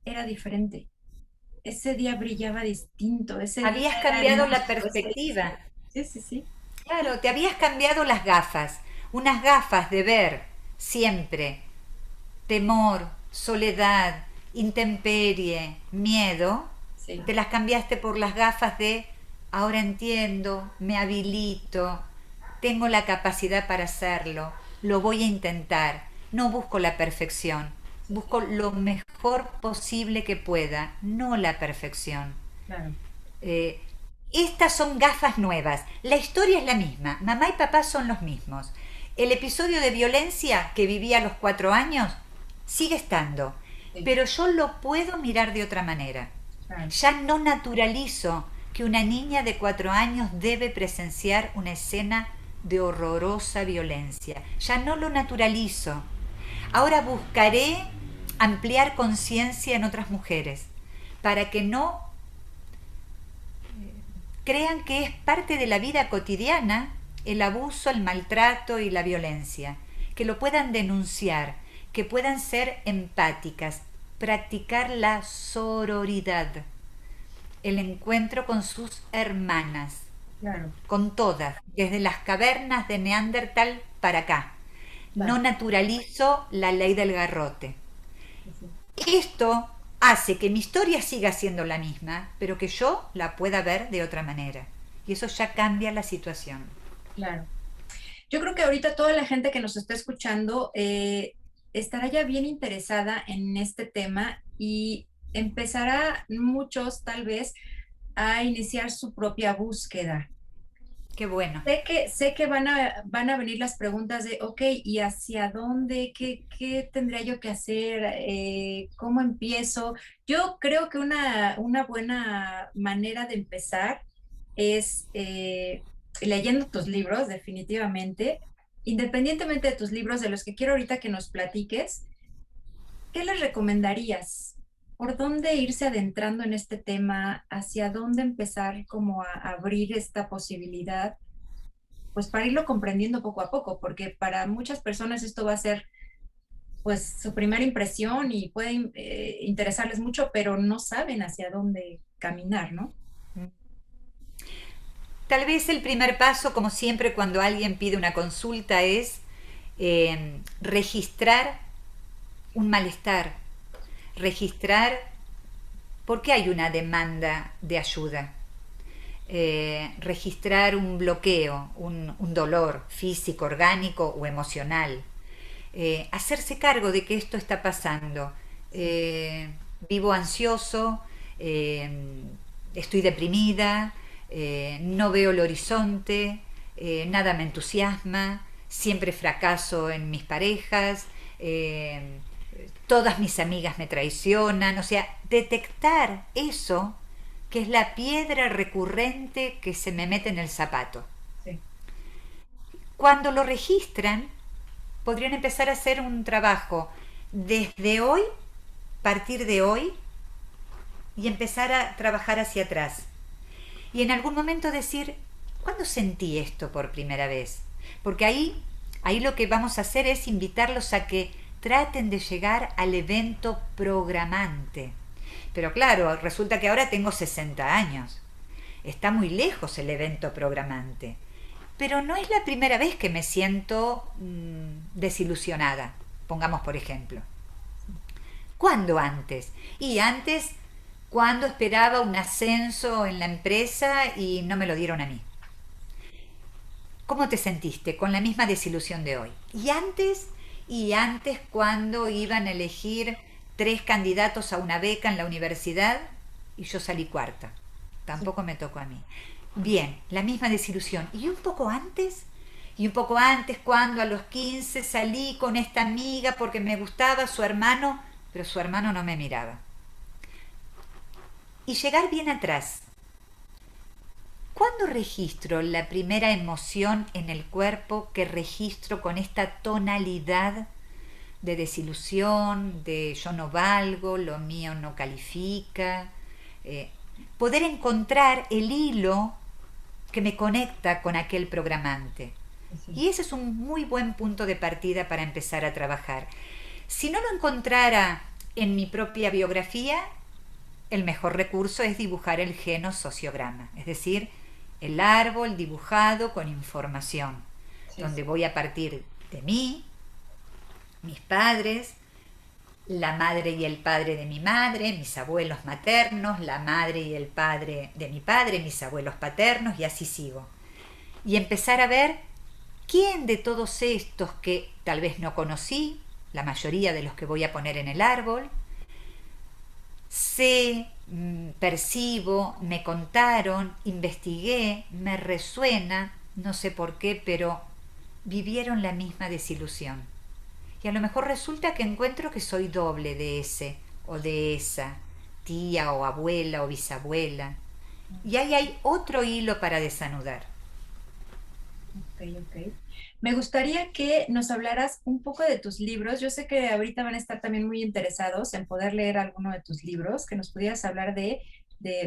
era diferente, ese día brillaba distinto, ese día Habías era cambiado la hermoso, perspectiva. sí, sí, sí, Claro, te habías cambiado las gafas, unas gafas de ver siempre temor, soledad, intemperie, miedo, sí, te las cambiaste por las gafas de ahora entiendo, me habilito, tengo la capacidad para hacerlo, lo voy a intentar, no busco la perfección, sí, sí, busco lo mejor posible que pueda, no la perfección. claro, Eh, Estas son gafas nuevas. La historia es la misma. Mamá y papá son los mismos. El episodio de violencia que viví a los 4 años sigue estando. sí, Pero yo lo puedo mirar de otra manera. claro, Ya no naturalizo que una niña de 4 años debe presenciar una escena de horrorosa violencia. Ya no lo naturalizo. Ahora buscaré ampliar conciencia en otras mujeres para que no crean que es parte de la vida cotidiana el abuso, el maltrato y la violencia, que lo puedan denunciar, que puedan ser empáticas, practicar la sororidad, el encuentro con sus hermanas, claro, con todas, desde las cavernas de Neandertal para acá. No claro, naturalizo la ley del garrote. sí, sí, Esto hace que mi historia siga siendo la misma, pero que yo la pueda ver de otra manera. Y eso ya cambia la situación. claro. Yo creo que ahorita toda la gente que nos está escuchando estará ya bien interesada en este tema y empezará muchos tal vez a iniciar su propia búsqueda. Qué bueno. Sé que van a venir las preguntas de, ok, ¿y hacia dónde? ¿Qué tendría yo que hacer? ¿Cómo empiezo? Yo creo que una buena manera de empezar es leyendo tus libros, definitivamente. Independientemente de tus libros, de los que quiero ahorita que nos platiques, ¿qué les recomendarías? ¿Por dónde irse adentrando en este tema? ¿Hacia dónde empezar como a abrir esta posibilidad? Pues para irlo comprendiendo poco a poco, porque para muchas personas esto va a ser pues su primera impresión y puede interesarles mucho, pero no saben hacia dónde caminar, ¿no? Tal vez el primer paso, como siempre cuando alguien pide una consulta, es registrar un malestar, registrar por qué hay una demanda de ayuda, registrar un bloqueo, un dolor físico, orgánico o emocional, hacerse cargo de que esto está pasando. Vivo ansioso, estoy deprimida, no veo el horizonte, nada me entusiasma, siempre fracaso en mis parejas, todas mis amigas me traicionan, o sea, detectar eso que es la piedra recurrente que se me mete en el zapato. Sí. Cuando lo registran, podrían empezar a hacer un trabajo desde hoy, partir de hoy, y empezar a trabajar hacia atrás. Y en algún momento decir, ¿cuándo sentí esto por primera vez? Porque ahí lo que vamos a hacer es invitarlos a que traten de llegar al evento programante. Pero claro, resulta que ahora tengo 60 años. Está muy lejos el evento programante. Pero no es la primera vez que me siento desilusionada, pongamos por ejemplo. ¿Cuándo antes? Y antes, cuando esperaba un ascenso en la empresa y no me lo dieron a mí. ¿Cómo te sentiste con la misma desilusión de hoy? Y antes cuando iban a elegir 3 candidatos a una beca en la universidad y yo salí cuarta. Sí. Tampoco me tocó a mí. Bien, la misma desilusión. ¿Y un poco antes? Y un poco antes cuando a los 15 salí con esta amiga porque me gustaba su hermano, pero su hermano no me miraba. Y llegar bien atrás. ¿Cuándo registro la primera emoción en el cuerpo que registro con esta tonalidad de desilusión, de yo no valgo, lo mío no califica? Poder encontrar el hilo que me conecta con aquel programante. Sí. Y ese es un muy buen punto de partida para empezar a trabajar. Si no lo encontrara en mi propia biografía, el mejor recurso es dibujar el genosociograma, es decir, el árbol dibujado con información, Sí, donde sí. voy a partir de mí, mis padres, la madre y el padre de mi madre, mis abuelos maternos, la madre y el padre de mi padre, mis abuelos paternos, y así sigo. Y empezar a ver quién de todos estos que tal vez no conocí, la mayoría de los que voy a poner en el árbol, sé, percibo, me contaron, investigué, me resuena, no sé por qué, pero vivieron la misma desilusión. Y a lo mejor resulta que encuentro que soy doble de ese o de esa, tía o abuela o bisabuela. Y ahí hay otro hilo para desanudar. Ok, ok. Me gustaría que nos hablaras un poco de tus libros. Yo sé que ahorita van a estar también muy interesados en poder leer alguno de tus libros, que nos pudieras hablar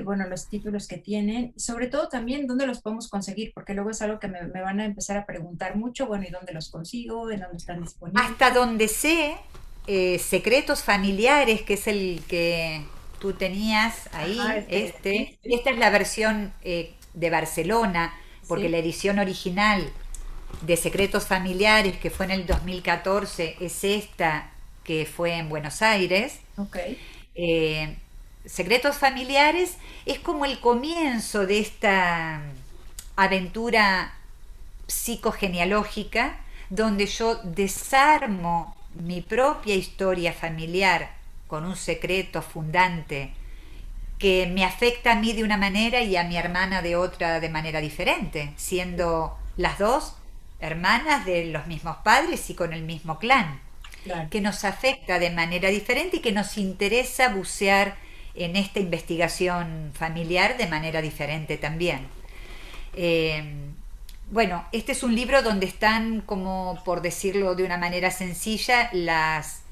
bueno, los títulos que tienen, sobre todo también dónde los podemos conseguir, porque luego es algo que me van a empezar a preguntar mucho, bueno, ¿y dónde los consigo? ¿En dónde están disponibles? Hasta donde sé, Secretos Familiares, que es el que tú tenías Ajá, ahí, sí, sí, esta es la versión de Barcelona, porque la sí, edición original de Secretos Familiares, que fue en el 2014, es esta que fue en Buenos Aires. ok, Eh, Secretos Familiares es como el comienzo de esta aventura psicogenealógica donde yo desarmo mi propia historia familiar con un secreto fundante que me afecta a mí de una manera y a mi hermana de otra de manera diferente, siendo las dos hermanas de los mismos padres y con el mismo clan, Claro. que nos afecta de manera diferente y que nos interesa bucear en esta investigación familiar de manera diferente también. Eh, bueno, este es un libro donde están, como por decirlo de una manera sencilla, las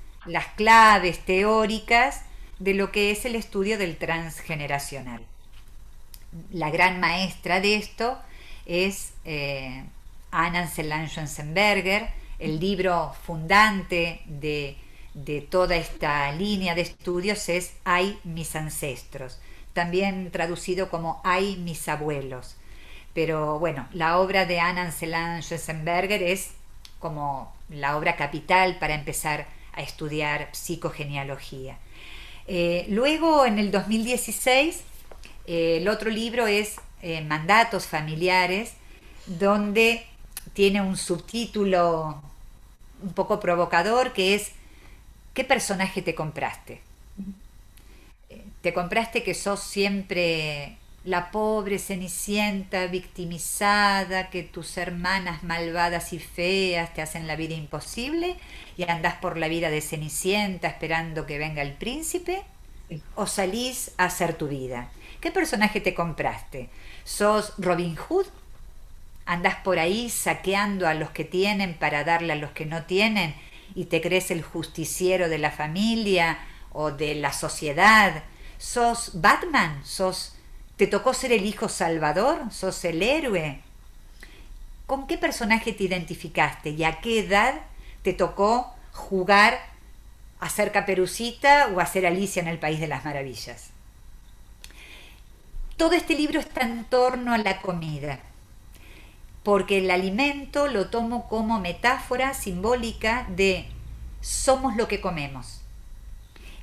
claves teóricas de lo que es el estudio del transgeneracional. La gran maestra de esto es Anna Schönzenberger. El libro fundante de toda esta línea de estudios es Ay, mis ancestros, también traducido como Ay, mis abuelos. Pero bueno, la obra de Anna Schönzenberger es como la obra capital para empezar a estudiar psicogenealogía. Luego, en el 2016, el otro libro es Mandatos familiares, donde tiene un subtítulo un poco provocador que es ¿qué personaje te compraste? ¿Te compraste que sos siempre la pobre Cenicienta victimizada, que tus hermanas malvadas y feas te hacen la vida imposible y andás por la vida de Cenicienta esperando que venga el príncipe? Sí. ¿O salís a hacer tu vida? ¿Qué personaje te compraste? ¿Sos Robin Hood? ¿Andás por ahí saqueando a los que tienen para darle a los que no tienen y te crees el justiciero de la familia o de la sociedad? ¿Sos Batman? ¿Te tocó ser el hijo salvador? ¿Sos el héroe? ¿Con qué personaje te identificaste y a qué edad te tocó jugar a ser Caperucita o a ser Alicia en el País de las Maravillas? Todo este libro está en torno a la comida, porque el alimento lo tomo como metáfora simbólica de somos lo que comemos.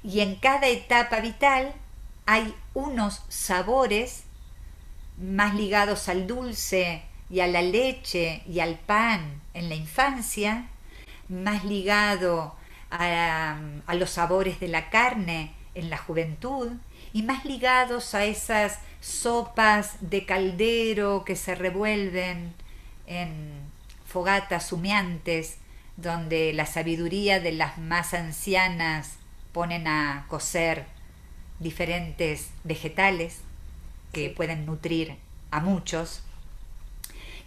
Y en cada etapa vital hay unos sabores más ligados al dulce y a la leche y al pan en la infancia, más ligado a los sabores de la carne en la juventud y más ligados a esas sopas de caldero que se revuelven en fogatas humeantes donde la sabiduría de las más ancianas ponen a cocer diferentes vegetales que pueden nutrir a muchos.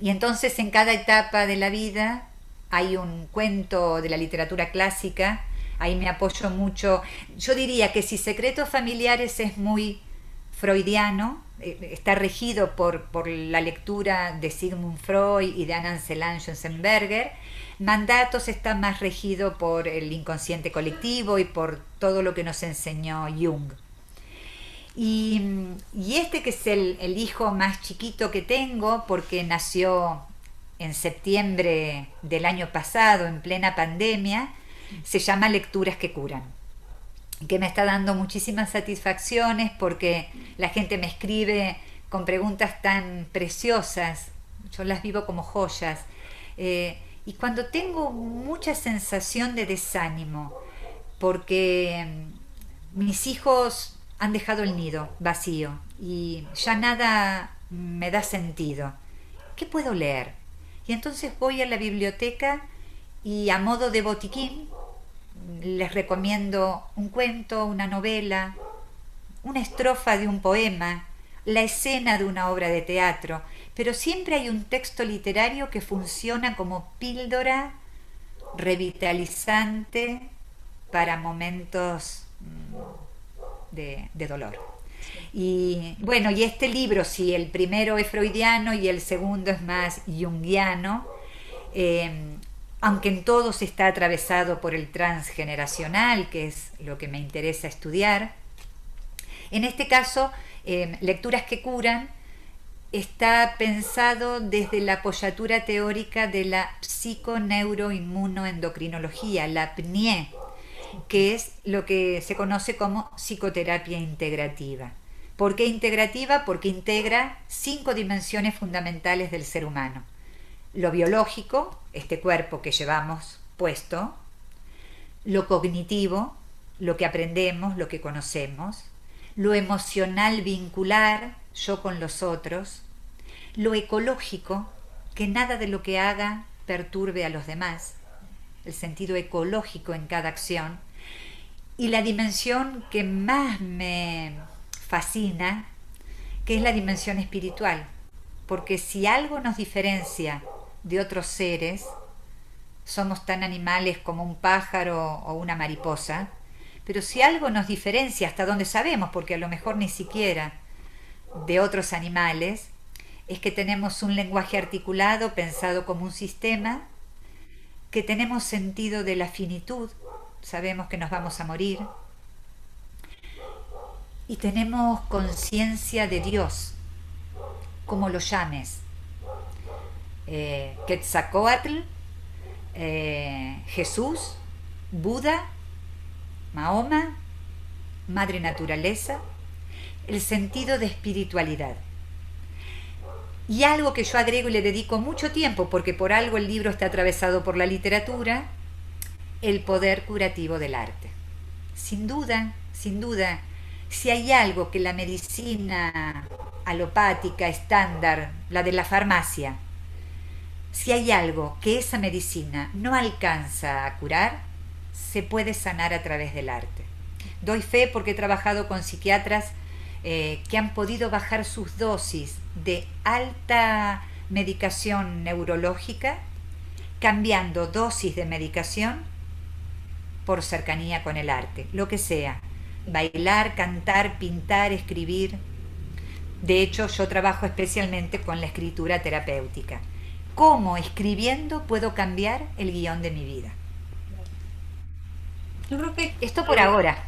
Y entonces en cada etapa de la vida hay un cuento de la literatura clásica, ahí me apoyo mucho. Yo diría que si Secretos Familiares es muy freudiano, está regido por la lectura de Sigmund Freud y de Anna Schönzenberger. Mandatos está más regido por el inconsciente colectivo y por todo lo que nos enseñó Jung. Y este que es el hijo más chiquito que tengo, porque nació en septiembre del año pasado, en plena pandemia, se llama Lecturas que curan, que me está dando muchísimas satisfacciones porque la gente me escribe con preguntas tan preciosas, yo las vivo como joyas, y cuando tengo mucha sensación de desánimo porque mis hijos han dejado el nido vacío y ya nada me da sentido, ¿qué puedo leer? Y entonces voy a la biblioteca y a modo de botiquín les recomiendo un cuento, una novela, una estrofa de un poema, la escena de una obra de teatro, pero siempre hay un texto literario que funciona como píldora revitalizante para momentos de dolor. Y bueno, y este libro, si el primero es freudiano y el segundo es más junguiano, aunque en todos está atravesado por el transgeneracional, que es lo que me interesa estudiar, en este caso, Lecturas que curan, está pensado desde la apoyatura teórica de la psiconeuroinmunoendocrinología, la PNIE, que es lo que se conoce como psicoterapia integrativa. ¿Por qué integrativa? Porque integra 5 dimensiones fundamentales del ser humano. Lo biológico, este cuerpo que llevamos puesto, lo cognitivo, lo que aprendemos, lo que conocemos, lo emocional vincular, yo con los otros, lo ecológico, que nada de lo que haga perturbe a los demás, el sentido ecológico en cada acción, y la dimensión que más me fascina, que es la dimensión espiritual, porque si algo nos diferencia de otros seres, somos tan animales como un pájaro o una mariposa, pero si algo nos diferencia, hasta donde sabemos, porque a lo mejor ni siquiera de otros animales, es que tenemos un lenguaje articulado, pensado como un sistema, que tenemos sentido de la finitud, sabemos que nos vamos a morir, y tenemos conciencia de Dios, como lo llames, Quetzalcóatl, Jesús, Buda, Mahoma, Madre Naturaleza, el sentido de espiritualidad. Y algo que yo agrego y le dedico mucho tiempo, porque por algo el libro está atravesado por la literatura, el poder curativo del arte. Sin duda, si hay algo que la medicina alopática estándar, la de la farmacia, si hay algo que esa medicina no alcanza a curar, se puede sanar a través del arte. Doy fe porque he trabajado con psiquiatras que han podido bajar sus dosis de alta medicación neurológica, cambiando dosis de medicación por cercanía con el arte, lo que sea, bailar, cantar, pintar, escribir. De hecho, yo trabajo especialmente con la escritura terapéutica. ¿Cómo escribiendo puedo cambiar el guión de mi vida? Yo creo que esto por ahora.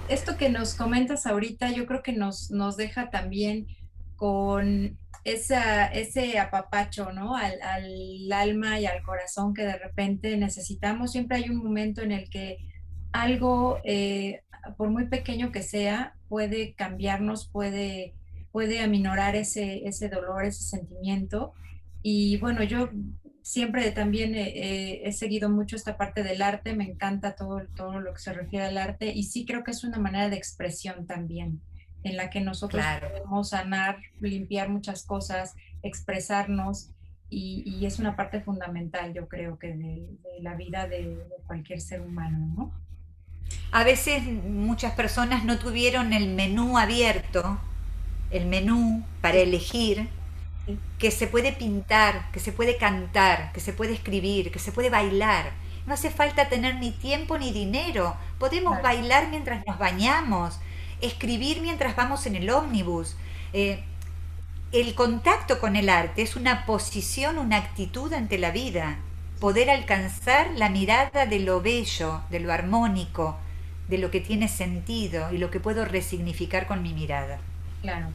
Esto que nos comentas ahorita, yo creo que nos deja también con ese apapacho, ¿no? Al alma y al corazón que de repente necesitamos. Siempre hay un momento en el que algo, por muy pequeño que sea, puede cambiarnos, puede aminorar ese dolor, ese sentimiento. Y bueno, yo siempre también he seguido mucho esta parte del arte, me encanta todo lo que se refiere al arte y sí creo que es una manera de expresión también, en la que nosotros podemos sanar, limpiar muchas cosas, expresarnos y es una parte fundamental, yo creo que de la vida de cualquier ser humano, ¿no? A veces muchas personas no tuvieron el menú abierto, el menú para elegir, que se puede pintar, que se puede cantar, que se puede escribir, que se puede bailar. No hace falta tener ni tiempo ni dinero. Podemos bailar mientras nos bañamos, escribir mientras vamos en el ómnibus. El contacto con el arte es una posición, una actitud ante la vida. Poder alcanzar la mirada de lo bello, de lo armónico, de lo que tiene sentido y lo que puedo resignificar con mi mirada. Claro.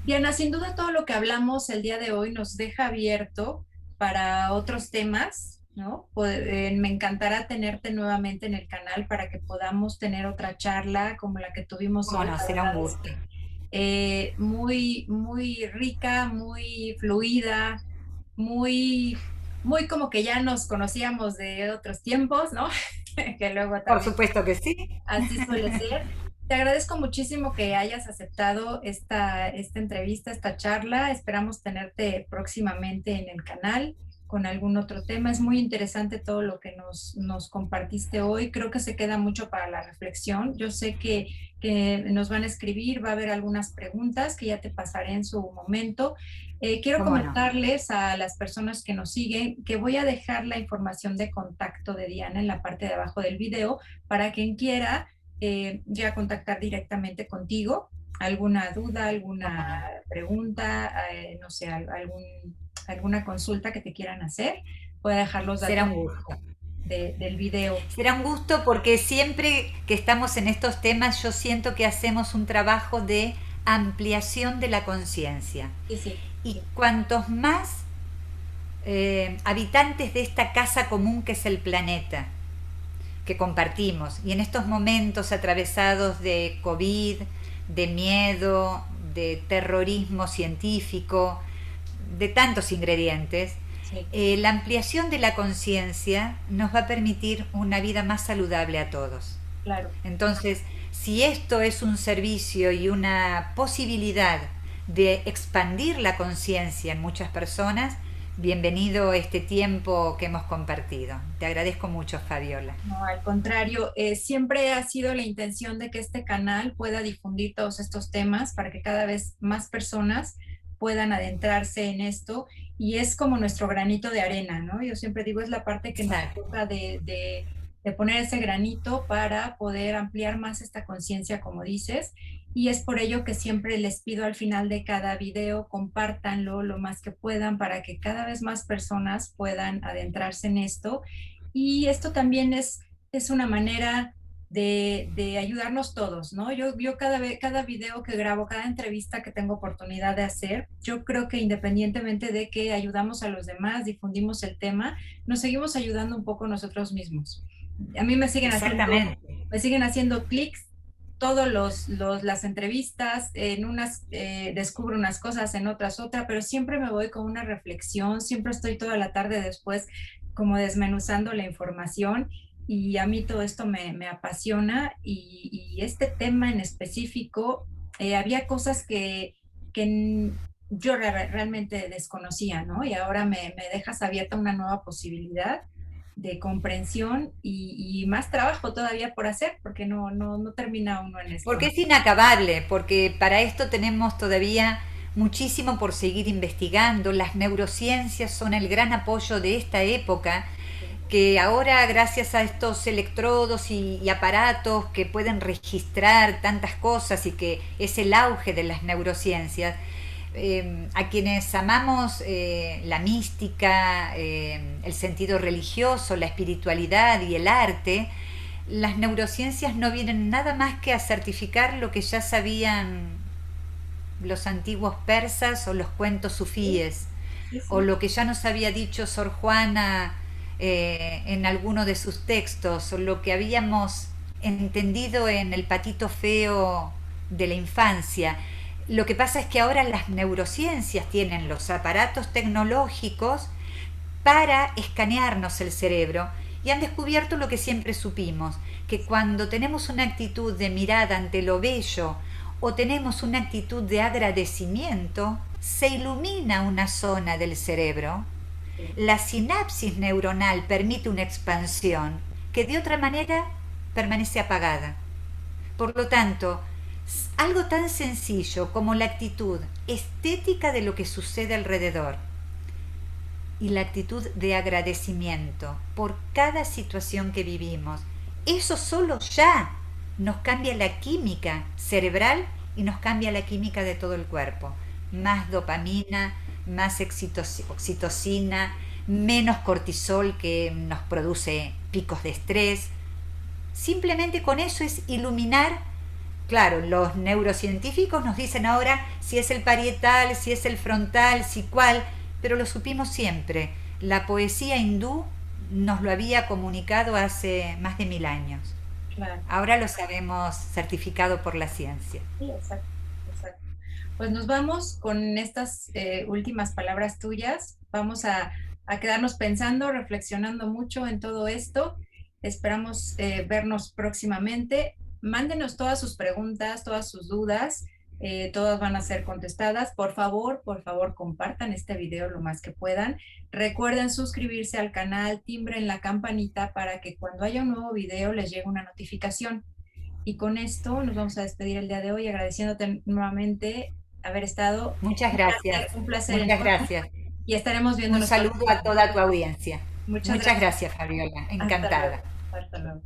Diana, sin duda todo lo que hablamos el día de hoy nos deja abierto para otros temas, ¿no? Me encantará tenerte nuevamente en el canal para que podamos tener otra charla como la que tuvimos hoy. Bueno, será un gusto. Muy, muy rica, muy fluida, muy como que ya nos conocíamos de otros tiempos, ¿no? Que luego también. Por supuesto que sí. Así suele ser. Te agradezco muchísimo que hayas aceptado esta entrevista, esta charla. Esperamos tenerte próximamente en el canal con algún otro tema. Es muy interesante todo lo que nos compartiste hoy. Creo que se queda mucho para la reflexión. Yo sé que nos van a escribir, va a haber algunas preguntas que ya te pasaré en su momento. Quiero comentarles a las personas que nos siguen que voy a dejar la información de contacto de Diana en la parte de abajo del video para quien quiera ya contactar directamente contigo, alguna duda, alguna pregunta, no sé, alguna consulta que te quieran hacer, puede dejar los datos. Será un gusto. Del video. Será un gusto porque siempre que estamos en estos temas yo siento que hacemos un trabajo de ampliación de la conciencia. Sí. Y cuantos más habitantes de esta casa común que es el planeta, que compartimos, y en estos momentos atravesados de COVID, de miedo, de terrorismo científico, de tantos ingredientes, Sí, La ampliación de la conciencia nos va a permitir una vida más saludable a todos. claro. Entonces, si esto es un servicio y una posibilidad de expandir la conciencia en muchas personas, bienvenido este tiempo que hemos compartido. Te agradezco mucho, Fabiola. No, al contrario, siempre ha sido la intención de que este canal pueda difundir todos estos temas para que cada vez más personas puedan adentrarse en esto y es como nuestro granito de arena, ¿no? Yo siempre digo, es la parte que nos Exacto. toca de poner ese granito para poder ampliar más esta conciencia, como dices, y es por ello que siempre les pido al final de cada video, compártanlo lo más que puedan para que cada vez más personas puedan adentrarse en esto y esto también es una manera de ayudarnos todos, ¿no? Yo cada video que grabo, cada entrevista que tengo oportunidad de hacer, yo creo que independientemente de que ayudamos a los demás, difundimos el tema, nos seguimos ayudando un poco nosotros mismos. A mí Exactamente. me siguen haciendo clics todos las entrevistas, en unas descubro unas cosas, en otras otra, pero siempre me voy con una reflexión, siempre estoy toda la tarde después como desmenuzando la información y a mí todo esto me apasiona y este tema en específico, había cosas que yo realmente desconocía, ¿no? Y ahora me dejas abierta una nueva posibilidad de comprensión y más trabajo todavía por hacer, porque no termina uno en esto, Porque ¿no? es inacabable, porque para esto tenemos todavía muchísimo por seguir investigando. Las neurociencias son el gran apoyo de esta época, que ahora gracias a estos electrodos y aparatos que pueden registrar tantas cosas y que es el auge de las neurociencias, a quienes amamos la mística, el sentido religioso, la espiritualidad y el arte, las neurociencias no vienen nada más que a certificar lo que ya sabían los antiguos persas o los cuentos Sí, sufíes, sí, o sí, lo que ya nos había dicho Sor Juana en alguno de sus textos, o lo que habíamos entendido en el patito feo de la infancia. Lo que pasa es que ahora las neurociencias tienen los aparatos tecnológicos para escanearnos el cerebro y han descubierto lo que siempre supimos, que cuando tenemos una actitud de mirada ante lo bello o tenemos una actitud de agradecimiento, se ilumina una zona del cerebro. sí. La sinapsis neuronal permite una expansión que de otra manera permanece apagada. Por lo tanto, algo tan sencillo como la actitud estética de lo que sucede alrededor y la actitud de agradecimiento por cada situación que vivimos, eso solo ya nos cambia la química cerebral y nos cambia la química de todo el cuerpo. Más dopamina, más oxitocina, menos cortisol que nos produce picos de estrés. Simplemente con eso es iluminar. Claro, los neurocientíficos nos dicen ahora si es el parietal, si es el frontal, si cuál, pero lo supimos siempre. La poesía hindú nos lo había comunicado hace más de 1000 años. Claro. Ahora lo sabemos certificado por la ciencia. Sí, exacto, exacto. Pues nos vamos con estas últimas palabras tuyas. Vamos a quedarnos pensando, reflexionando mucho en todo esto. Esperamos vernos próximamente. Mándenos todas sus preguntas, todas sus dudas. Todas van a ser contestadas. Por favor, compartan este video lo más que puedan. Recuerden suscribirse al canal, timbren la campanita para que cuando haya un nuevo video les llegue una notificación. Y con esto nos vamos a despedir el día de hoy, agradeciéndote nuevamente haber estado. Muchas gracias. Un placer Muchas enorme. gracias. Y estaremos Un viéndonos saludo a próximamente. toda tu audiencia. Muchas Muchas gracias. gracias, Fabiola. Hasta luego. Encantada. Hasta luego.